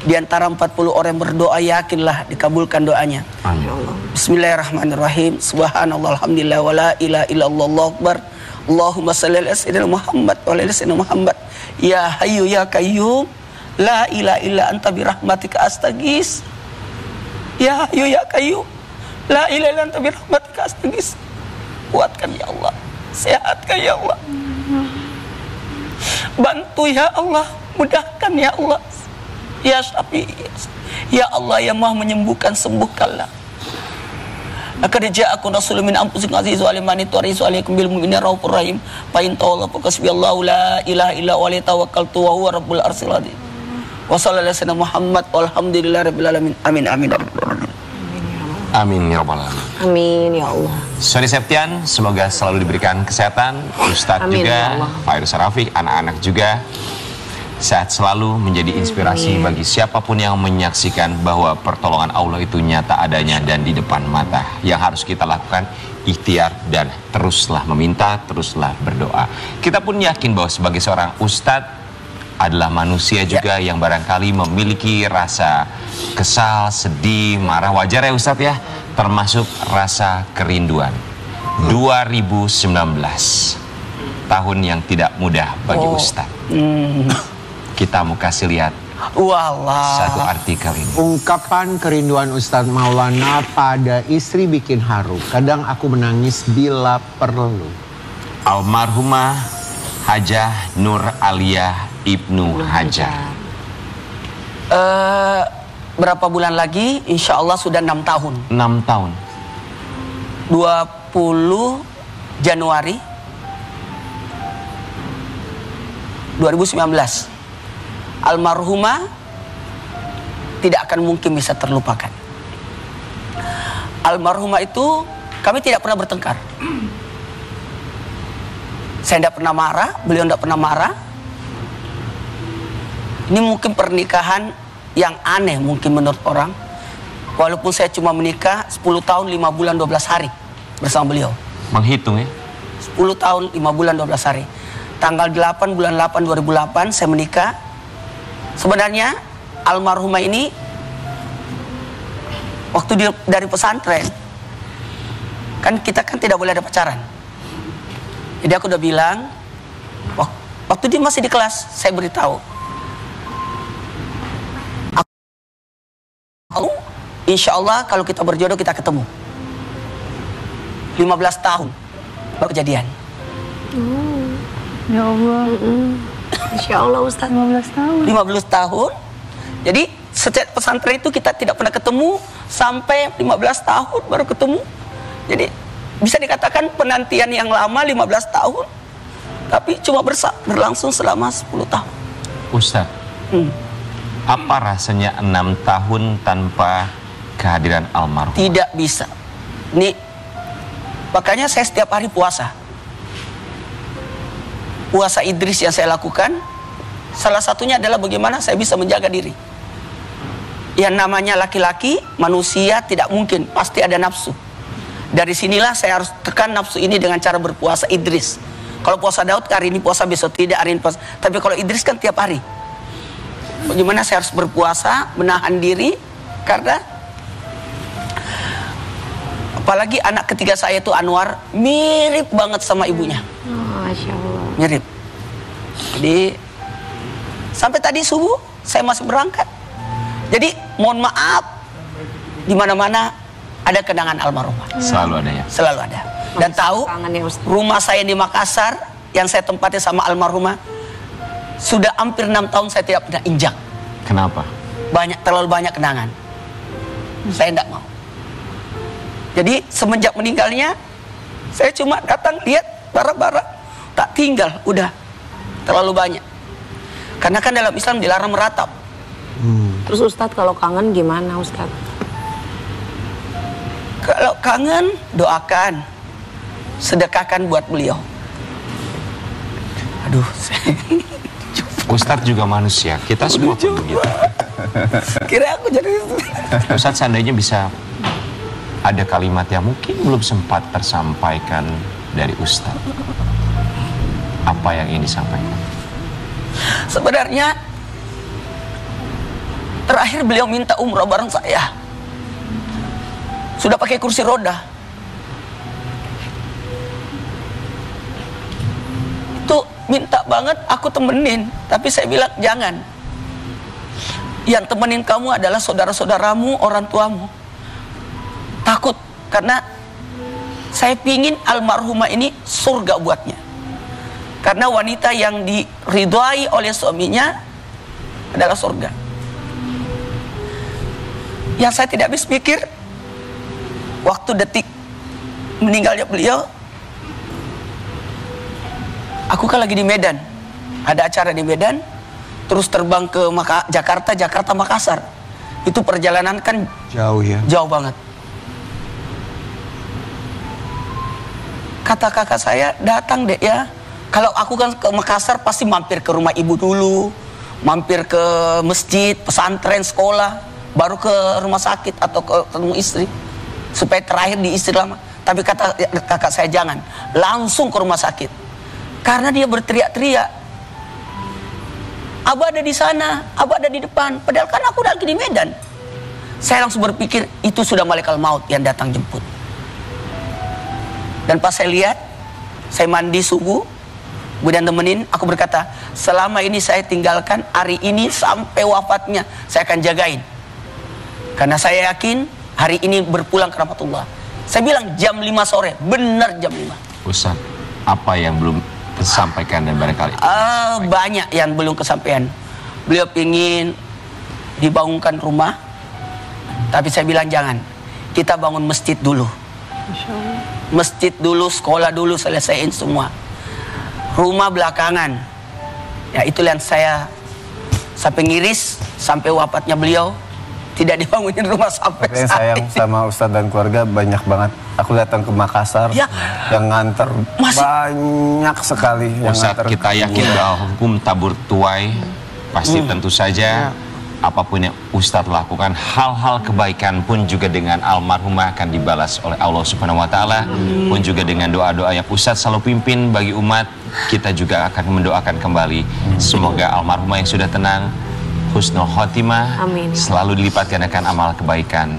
Di antara 40 orang yang berdoa, yakinlah dikabulkan doanya. Amin. Bismillahirrahmanirrahim. Subhanallah, alhamdulillah, wa la ilaha illallah, Allahu akbar. Allahumma shalli ala sayyidina Muhammad wa ala sayyidina Muhammad. Ya Hayyu ya Qayyum. La ilaha illa anta birahmatika astaghis. Ya Hayyu ya Qayyum. La ilaha illa anta birahmatika astaghis. Kuatkan ya Allah. Sehatkan ya Allah. Bantu ya Allah. Mudahkan ya Allah. Ya Syafi, ya Allah yang Maha menyembuhkan, sembuhkanlah. Laqad ja'akum rasulun min anfusikum azizun 'alaihi ma anittum harisun 'alaikum bil mu'minina raufur rahim. Fa in tawallaw faqasbiyallahu la ilaha illa huwa alayhi tawakkaltu wa huwa rabbul arsyil 'azim. Wa sallallahu alaihi wasallam Muhammad walhamdulillahi rabbil alamin. Amin amin. Amin ya rabbal alamin. Amin ya Allah. Sony Septian, semoga selalu diberikan kesehatan. Ustadz Amin, juga, ya Allah. Pak Irsa Rafiq, anak-anak juga. Sehat selalu, menjadi inspirasi bagi siapapun yang menyaksikan bahwa pertolongan Allah itu nyata adanya dan di depan mata. Yang harus kita lakukan ikhtiar dan teruslah meminta, teruslah berdoa. Kita pun yakin bahwa sebagai seorang ustadz adalah manusia juga yang barangkali memiliki rasa kesal, sedih, marah. Wajar ya Ustadz ya, termasuk rasa kerinduan. 2019, tahun yang tidak mudah bagi Ustadz. Kita mau kasih lihat satu artikel ini. Ungkapan kerinduan Ustadz Maulana pada istri bikin haru. Kadang aku menangis bila perlu. Almarhumah Hajah Nur Aliyah Ibnu Hajar. Berapa bulan lagi? Insya Allah sudah 6 tahun. 6 tahun. 20 Januari 2019. Almarhumah tidak akan mungkin bisa terlupakan. Almarhumah itu kami tidak pernah bertengkar. Saya tidak pernah marah, beliau tidak pernah marah. Ini mungkin pernikahan yang aneh mungkin menurut orang. Walaupun saya cuma menikah 10 tahun 5 bulan 12 hari bersama beliau. Menghitung ya? 10 tahun 5 bulan 12 hari. Tanggal 8 bulan 8 2008 saya menikah. Sebenarnya almarhumah ini waktu dari pesantren kan kita kan tidak boleh ada pacaran. Jadi aku udah bilang waktu dia masih di kelas saya beritahu aku insya Allah kalau kita berjodoh kita ketemu. 15 tahun baru kejadian. Ya Allah. Insya Allah Ustadz 15 tahun. 15 tahun. Jadi setiap pesantren itu kita tidak pernah ketemu sampai 15 tahun baru ketemu. Jadi bisa dikatakan penantian yang lama 15 tahun. Tapi cuma berlangsung selama 10 tahun. Ustadz, apa rasanya 6 tahun tanpa kehadiran almarhum? Tidak bisa. Nih, makanya saya setiap hari puasa. Puasa Idris yang saya lakukan, salah satunya adalah bagaimana saya bisa menjaga diri. Yang namanya laki-laki, manusia tidak mungkin, pasti ada nafsu. Dari sinilah saya harus tekan nafsu ini dengan cara berpuasa Idris. Kalau puasa Daud, hari ini puasa, besok tidak, hari ini puasa. Tapi kalau Idris kan tiap hari. Bagaimana saya harus berpuasa, menahan diri, karena apalagi anak ketiga saya itu Anwar, mirip banget sama ibunya. Masya Allah. Mirip. Jadi sampai tadi subuh saya masih berangkat. Jadi mohon maaf, di mana-mana ada kenangan almarhumah. Selalu ada ya. Selalu ada. Dan tahu rumah saya di Makassar yang saya tempati sama almarhumah sudah hampir 6 tahun saya tidak pernah injak. Kenapa? Terlalu banyak kenangan. Saya tidak mau. Jadi semenjak meninggalnya saya cuma datang lihat barang-barang tak tinggal, udah terlalu banyak. Karena kan dalam Islam dilarang meratap. Terus Ustadz kalau kangen gimana Ustadz? Kalau kangen doakan, sedekahkan buat beliau. Aduh, Ustadz juga manusia, kita semua pun begitu. Kira aku jadi Ustadz seandainya bisa ada kalimat yang mungkin belum sempat tersampaikan dari Ustadz, apa yang ingin disampaikan? Sebenarnya terakhir beliau minta umrah bareng saya. Sudah pakai kursi roda. Itu minta banget aku temenin, tapi saya bilang jangan. Yang temenin kamu adalah saudara-saudaramu, orang tuamu. Takut karena saya pingin almarhumah ini surga buatnya. Karena wanita yang diridhai oleh suaminya adalah surga. Yang saya tidak habis pikir, waktu detik meninggalnya beliau, aku kan lagi di Medan, ada acara di Medan, terus terbang ke Jakarta, Makassar. Itu perjalanan kan jauh ya, jauh banget. Kata kakak saya, datang deh ya. Kalau aku kan ke Makassar pasti mampir ke rumah ibu dulu, mampir ke masjid, pesantren, sekolah, baru ke rumah sakit atau ketemu istri, supaya terakhir di istri lama. Tapi kata kakak saya, jangan, langsung ke rumah sakit. Karena dia berteriak-teriak, Abah ada di sana, Abah ada di depan. Padahal kan aku lagi di Medan. Saya langsung berpikir, itu sudah malaikat maut yang datang jemput. Dan pas saya lihat, saya mandi subuh, kemudian temenin, aku berkata, selama ini saya tinggalkan, hari ini sampai wafatnya, saya akan jagain. Karena saya yakin, hari ini berpulang ke rahmatullah. Saya bilang jam 5 sore, benar jam 5. Ustaz, apa yang belum tersampaikan dan barangkali? Banyak yang belum kesampaian. Beliau ingin dibangunkan rumah, tapi saya bilang jangan. Kita bangun masjid dulu. Masjid dulu, sekolah dulu, selesaiin semua. Rumah belakangan. Ya itulah yang saya sampai ngiris, sampai wafatnya beliau. Tidak dibangunin rumah sampai saat ini. Sayang sama Ustadz dan keluarga banyak banget. Aku datang ke Makassar ya, yang nganter banyak sekali. Ustadz, kita yakin bahwa hukum tabur tuai pasti tentu saja apapun yang Ustadz lakukan, hal-hal kebaikan pun juga dengan almarhumah akan dibalas oleh Allah Subhanahu Wa Taala. Pun juga dengan doa-doa yang Ustadz selalu pimpin bagi umat, kita juga akan mendoakan kembali. Semoga almarhumah yang sudah tenang, husnul khotimah, selalu dilipatkan akan amal kebaikan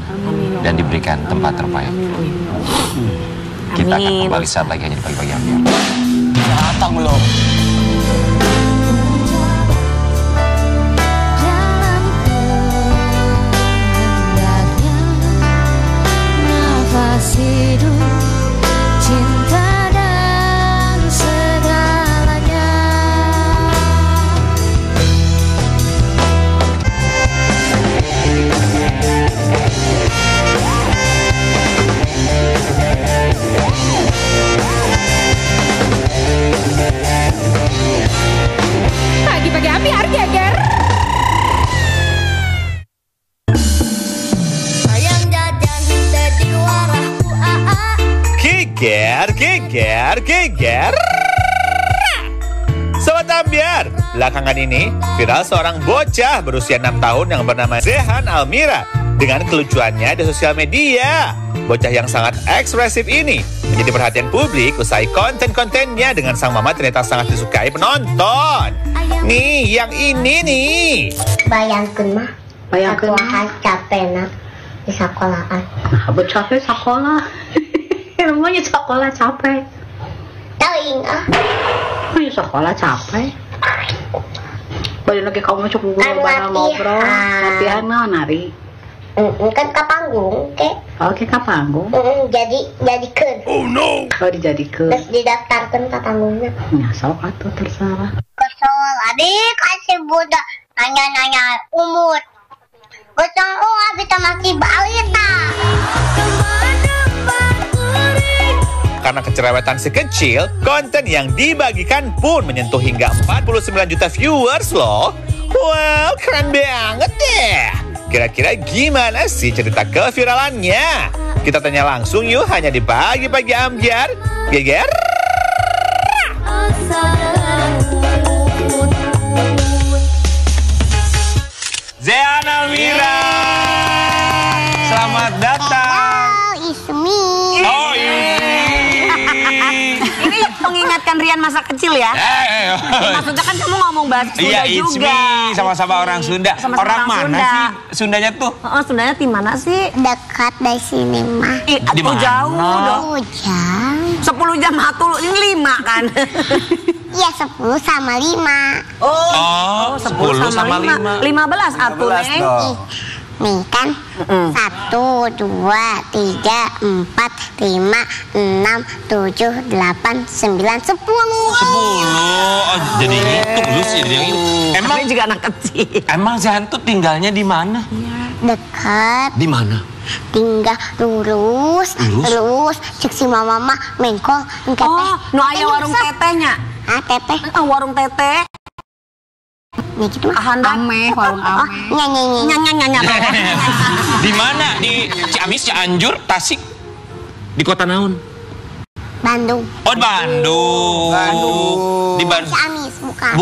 dan diberikan tempat terbaik. Kita akan kembali saat lagi hanya di Pagi-Pagi Ambiar. Datang loh. Nafas hidup, cinta dan segalanya. Pagi-pagi Ambiar geger. Geger. Sobat Ambiar, belakangan ini viral seorang bocah berusia 6 tahun yang bernama Zehan Almira dengan kelucuannya di sosial media. Bocah yang sangat ekspresif ini menjadi perhatian publik usai konten-kontennya dengan sang mama ternyata sangat disukai penonton. Nih, yang ini nih. Bayangkan mah, aku akan capek nak di sekolahan. Capek sekolah. Namanya sekolah capek. Tahu ah? Oh, sekolah capek. Balik lagi kamu cukup bareng ngobrol, latihan nari. Kan ke panggung, ke? Oke, ke panggung. Jadikan. Oh no. Oh, dijadikan. Terus didaftarkan ke panggungnya. Ya, sok atuh terserah. Kesel, adik kasih budak nanya-nanya umur. Kesel, abis masih balita. Karena kecerewetan si kecil, konten yang dibagikan pun menyentuh hingga 49 juta viewers loh. Wow, keren banget deh. Kira-kira gimana sih cerita keviralannya? Kita tanya langsung yuk, hanya di Pagi-Pagi Ambiar. Geger. Zehan Almira, selamat datang. Hello, it's me. Oh, Ini mengingatkan Rian masa kecil ya. Maksudnya kan kamu ngomong bahasa Sunda juga. Iya, sama-sama orang Sunda. Orang mana sih Sundanya tuh? Sundanya di mana sih? Dekat dari sini mah. Di mana? Jauh dong. 10 jam. 10 jam ini 5 kan? Iya, 10 sama 5. Oh, 10 sama 5. 15 atuh, Neng. Nih kan, 1, 2, 3, 4, 5, 6, 7, 8, 9, 10. 10. Oh, jadi hitung lu sih yang itu. Emang juga anak kecil. Emang Zehan tuh tinggalnya di mana? Dekat. Di mana? Tinggal lurus, terus cek si mama mengkol engke teh. Oh, nu aya warung tetehnya. Ah, teteh. Warung teteh. Ya gitu mah. Ame, warung ame. Nya. Di mana? Di Ciamis, Cianjur, Tasik? Di kota naon? Bandung. Oh, Bandung. Di Bandung. Ciamis, bukan.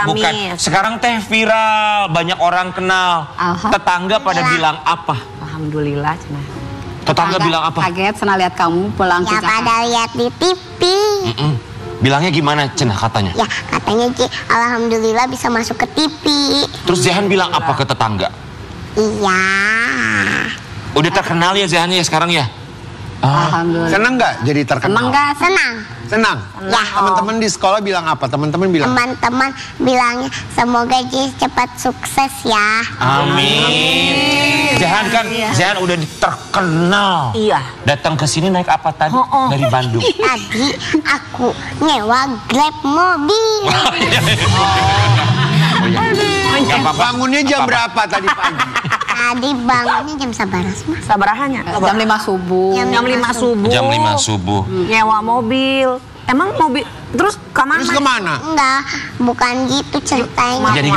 Bukan. Sekarang teh viral, banyak orang kenal. Tetangga pada bilang apa? Alhamdulillah, cenah. Tetangga bilang apa? Kaget senang lihat kamu pulang ke Ya Jakarta. pada lihat di TV. Bilangnya gimana cenah katanya? Ya katanya alhamdulillah bisa masuk ke TV. Terus Zehan bilang apa ke tetangga? Iya. Udah terkenal ya Zehan ya sekarang ya? Alhamdulillah. Senang nggak jadi terkenal? Senang nggak? Senang. Senang. Ya. Teman-teman di sekolah bilang apa? Teman-teman bilang. Teman-teman bilangnya semoga Jis cepat sukses ya. Amin. Zehan udah terkenal. Iya. Datang ke sini naik apa tadi? Dari Bandung. Tadi aku nyewa Grab mobil. Nggak apa-apa. Bangunnya jam berapa tadi pagi? Tadi bangunnya jam sabaras mah. Sabarahannya? Jam 5 subuh. Jam 5 subuh. Jam 5 subuh. Nyewa mobil. Emang mobil terus kemana? Terus kemana? Enggak, bukan gitu ceritanya. Jadi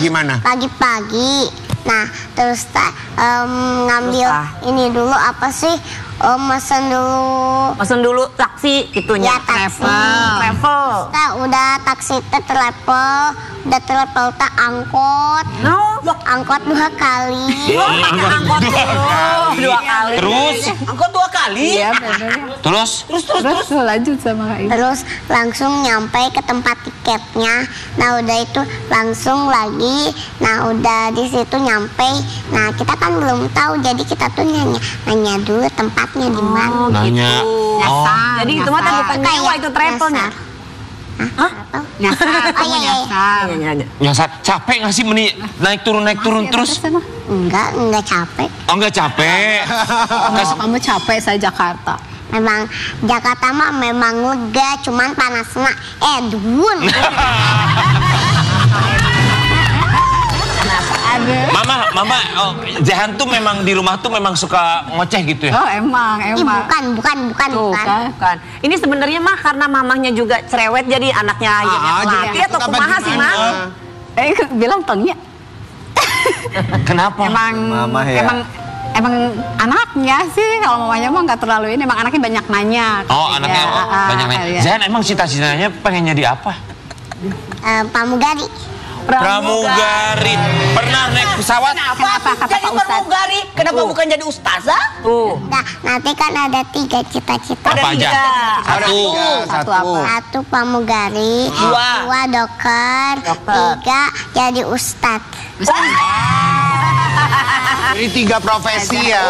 gimana? Pagi-pagi. Nah, terus ngambil ini dulu apa sih? Mesen dulu taksi gitunya. Ya, taksi. Travel. Nah, udah taksi teh travel, udah travel teh angkot. Angkot 2 kali. Angkot 2 kali. Terus? Angkot 2 kali? Iya, bener. Terus? Terus lanjut sama Kak Ibu. Terus langsung nyampe ke tempat tiketnya. Nah udah itu langsung lagi. Nah udah di situ nyampe. Nah kita kan belum tahu. Jadi kita tuh nanya dulu tempatnya di mana. Nanya. Jadi itu mah bukan nyewa, itu travelnya. Hah? Nyasar, kamu nyasar. Nyasar. Capek nggak sih naik turun terus? Enggak capek. Oh nggak capek. Kamu capek saya Jakarta. Memang Jakarta mah memang lega, cuman panasnya dun. Mama, Zehan tuh memang di rumah tuh memang suka ngoceh gitu ya? Oh emang. Bukan. Ini sebenarnya mah karena mamahnya juga cerewet jadi anaknya laki atau kumaha sih mah? Bilang tengnya. Kenapa? Emang anaknya sih, kalau mamanya mah nggak terlalu ini, emang anaknya banyak nanya. Oh anaknya banyak nanya. Zehan emang cita-citanya pengen jadi apa? Pramugari. Pernah naik pesawat? Kenapa jadi pramugari? Kenapa bukan jadi ustazah? Nah, nanti kan ada 3 cita-cita. Apa aja? Satu pramugari, 2 dokter, 3 jadi ustadz. Ini 3 profesi ya.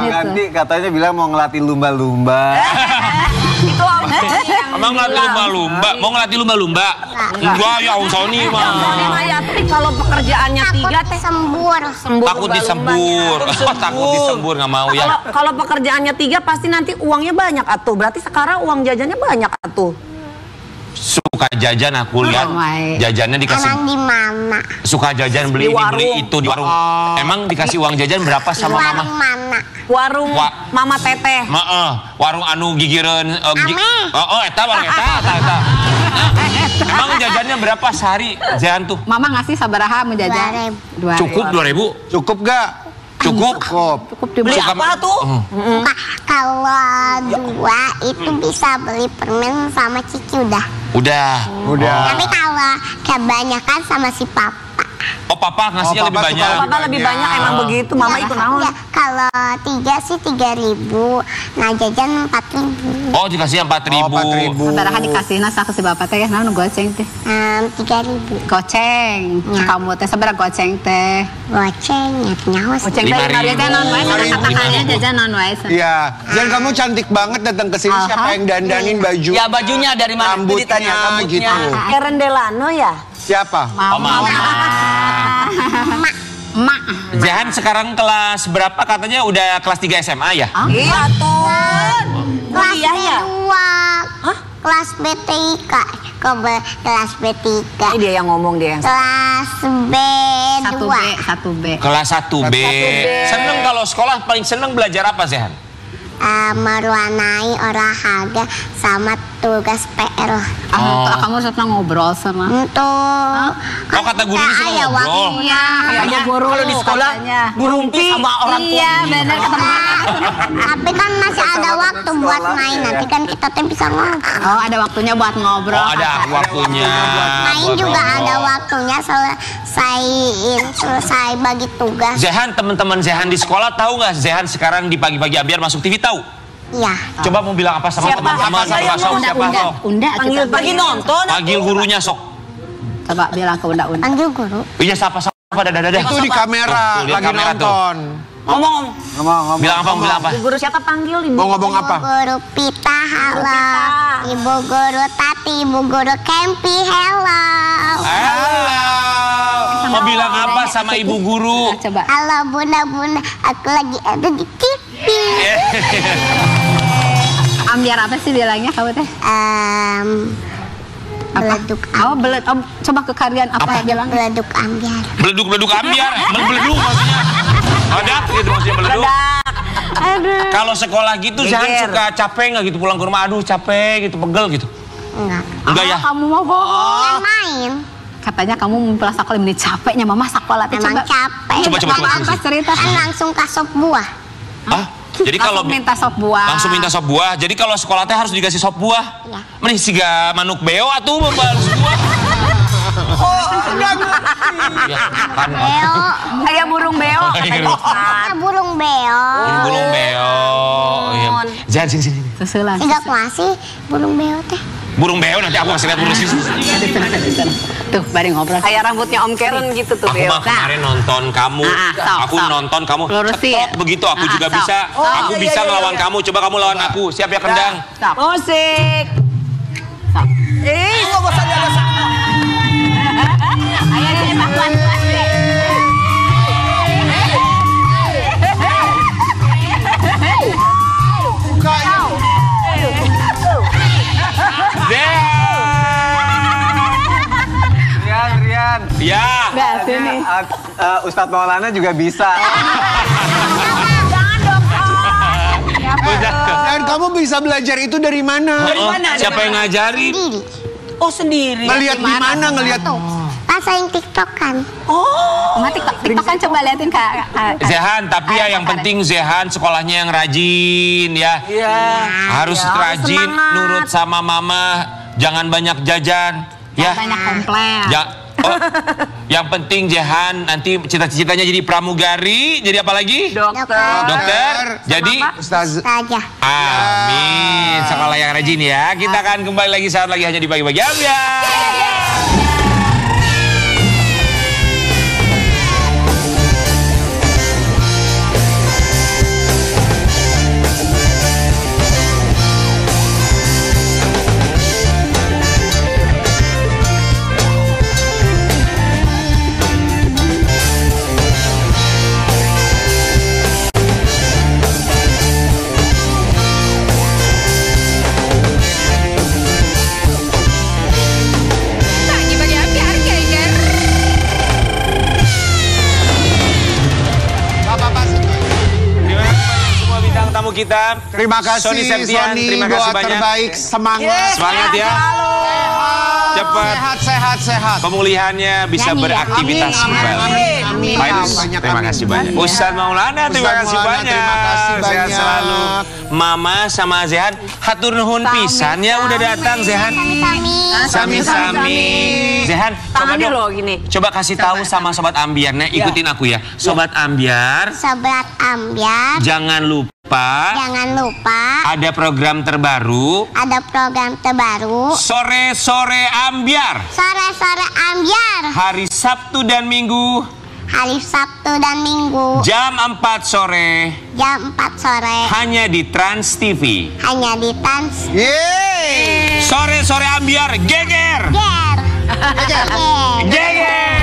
Nanti katanya bilang mau ngelatih lumba-lumba. Itu Emang ngelatih lumba-lumba? Mau ngelatih lumba-lumba? Enggak ya, Sony mah. Tapi kalau pekerjaannya 3 teh sembur. Takut disembur. Takut disembur nggak mau ya. Kalau pekerjaannya 3 pasti nanti uangnya banyak atuh. Berarti sekarang uang jajannya banyak atuh. Suka jajan aku lihat jajannya dikasih. Emang di mana? Suka jajan beli ini beli itu di warung. Emang dikasih uang jajan berapa sama mama? Warung mana? Warung Mama Teteh. Warung anu gigireun eta warung eta. Emang jajannya berapa sehari Zehan tuh? Mama ngasih sabaraha mau jajan? 2.000. Cukup 2.000? Cukup gak? Cukup. Beli apa tuh? Kalau 2 itu bisa beli permen sama Cici Udah. Tapi kalau kebanyakan sama si Papa. Oh papa ngasihnya lebih banyak. Papa lebih banyak emang begitu. Mama ikut naon? Ya, kalau 3 sih 3.000. Nah jajan 4.000. Oh dikasih 4.000. Sabaraha dikasih nasa ke si bapak teh, naon goceng teh? 3.000. Goceng. Kamu teh sabaraha goceng teh? Goceng nyawa. Goceng teh jajan non wae, kata-katanya jajan non wae. Iya, Zehan kamu cantik banget datang ke sini. Siapa yang dandanin baju? Ya bajunya dari mana? Rambutnya gitu. Karen Delano ya? Siapa? Mama. Emak. Zehan sekarang kelas berapa? Katanya udah kelas 3 SMA ya? Iya tuh. Kelas ya? B2. Kelas B3. Kelas B3. Ini dia yang ngomong dia yang. Kelas B2. 1B. Kelas 1B. Seneng kalau sekolah paling seneng belajar apa Zehan? Mewarnai olahraga sama tugas PR. Kamu senang ngobrol sama? Untuk Oh kata guru ini suka ngobrol. Iya. Kayaknya kalau di sekolah berumpi sama orang tua. Iya benar ketemu. Tapi kan masih ada waktu buat main. Nanti kan kita tuh bisa ngobrol. Oh ada waktunya buat ngobrol. Oh ada waktunya. Main juga ada waktunya selesai bagi tugas. Zehan, teman-teman Zehan di sekolah tahu nggak Zehan sekarang di pagi-pagi Ambiar masuk TV tahu? Iya. Coba mau bilang apa sama teman-teman? Siapa sok? Unda. Panggil pagi nonton. Panggil gurunya sok. Coba bilang ke Unda. Panggil guru. Iya siapa dadah. Itu di kamera Tuh, lagi nonton. Ngomong. Bilang apa? Ibu guru siapa panggil? Ibu Mau ngomong apa? Ibu guru Pita, halo. Ibu guru Tati, Ibu guru Kempi, hello. Mau bilang apa sama ibu guru? Coba. Halo bunda, aku lagi ada di TV. Ambiar apa sih bilangnya kamu teh? Beleduk. Coba ke kalian apa bilang? Beleduk ambiar. Beleduk ambiar, beleduk maksudnya. Meledak gitu maksudnya beleduk. Kalau sekolah gitu Zehan suka capek nggak gitu pulang ke rumah? Aduh capek gitu, pegel gitu. Enggak ya? Kamu mau bohong. Main. Katanya kamu pulang sekolah ini capeknya mama sekolah. Emang capek. Coba. Apa cerita? Kan langsung ke sop buah. Jadi kalau minta sop buah. Langsung minta sop buah. Jadi kalau sekolah teh harus dikasih sop buah. Iya. Mending siga manuk beo atuh membalas buah. Kan. Beo. Kayak burung beo. Kayak burung beo. Burung beo. Zehan sini. Susulan. Enggak ngasih burung beo teh. Burung beo nanti aku kasih lihat burung sini. Tuh, bari ngobrol. Kayak rambutnya Om Karen gitu tuh Aku beo. mah kemarin nonton kamu. Aku nonton kamu. Ketok begitu aku juga bisa. Aku bisa ngelawan kamu. Coba kamu lawan aku. Siap ya kendang? Musik. Nggak bosan ya bosan. Ayo deh, Pak. Rian. Ya. Ustadz Maulana juga bisa. Dan kamu bisa belajar itu dari mana? Siapa yang ngajarin? Oh sendiri. Ngelihat di mana ngelihat? Pas saya TikTok kan. TikTok kan coba liatin Kak. Zehan, tapi ya yang penting Zehan sekolahnya yang rajin ya. Harus rajin, nurut sama mama, jangan banyak jajan. Ya. Banyak komplain. Yang penting Zehan nanti cita-citanya jadi pramugari, jadi apa lagi? Dokter. Jadi Ustazah. Amin. Sekolah yang rajin ya. Kita akan kembali lagi saat lagi hanya di pagi-pagi Ambiar. Kita. Terima kasih Sony Septian, terima kasih banyak. Terbaik, semangat. Semangat ya. Cepat. Sehat. Pemulihannya bisa beraktivitas kembali. Terima kasih banyak. Ustadz Maulana, terima kasih banyak. Sehat selalu. Mama sama Zehan, hatur nuhun pisan ya udah datang Zehan. Sami-sami. Zehan, coba dong. Coba kasih tahu sama Sobat Ambiar, ikutin aku ya. Sobat Ambiar. Jangan lupa. Ada program terbaru. Sore-sore Ambiar. Hari Sabtu dan Minggu. Jam 4 sore. Hanya di Trans TV. Sore-sore Ambiar. Geger. Geger.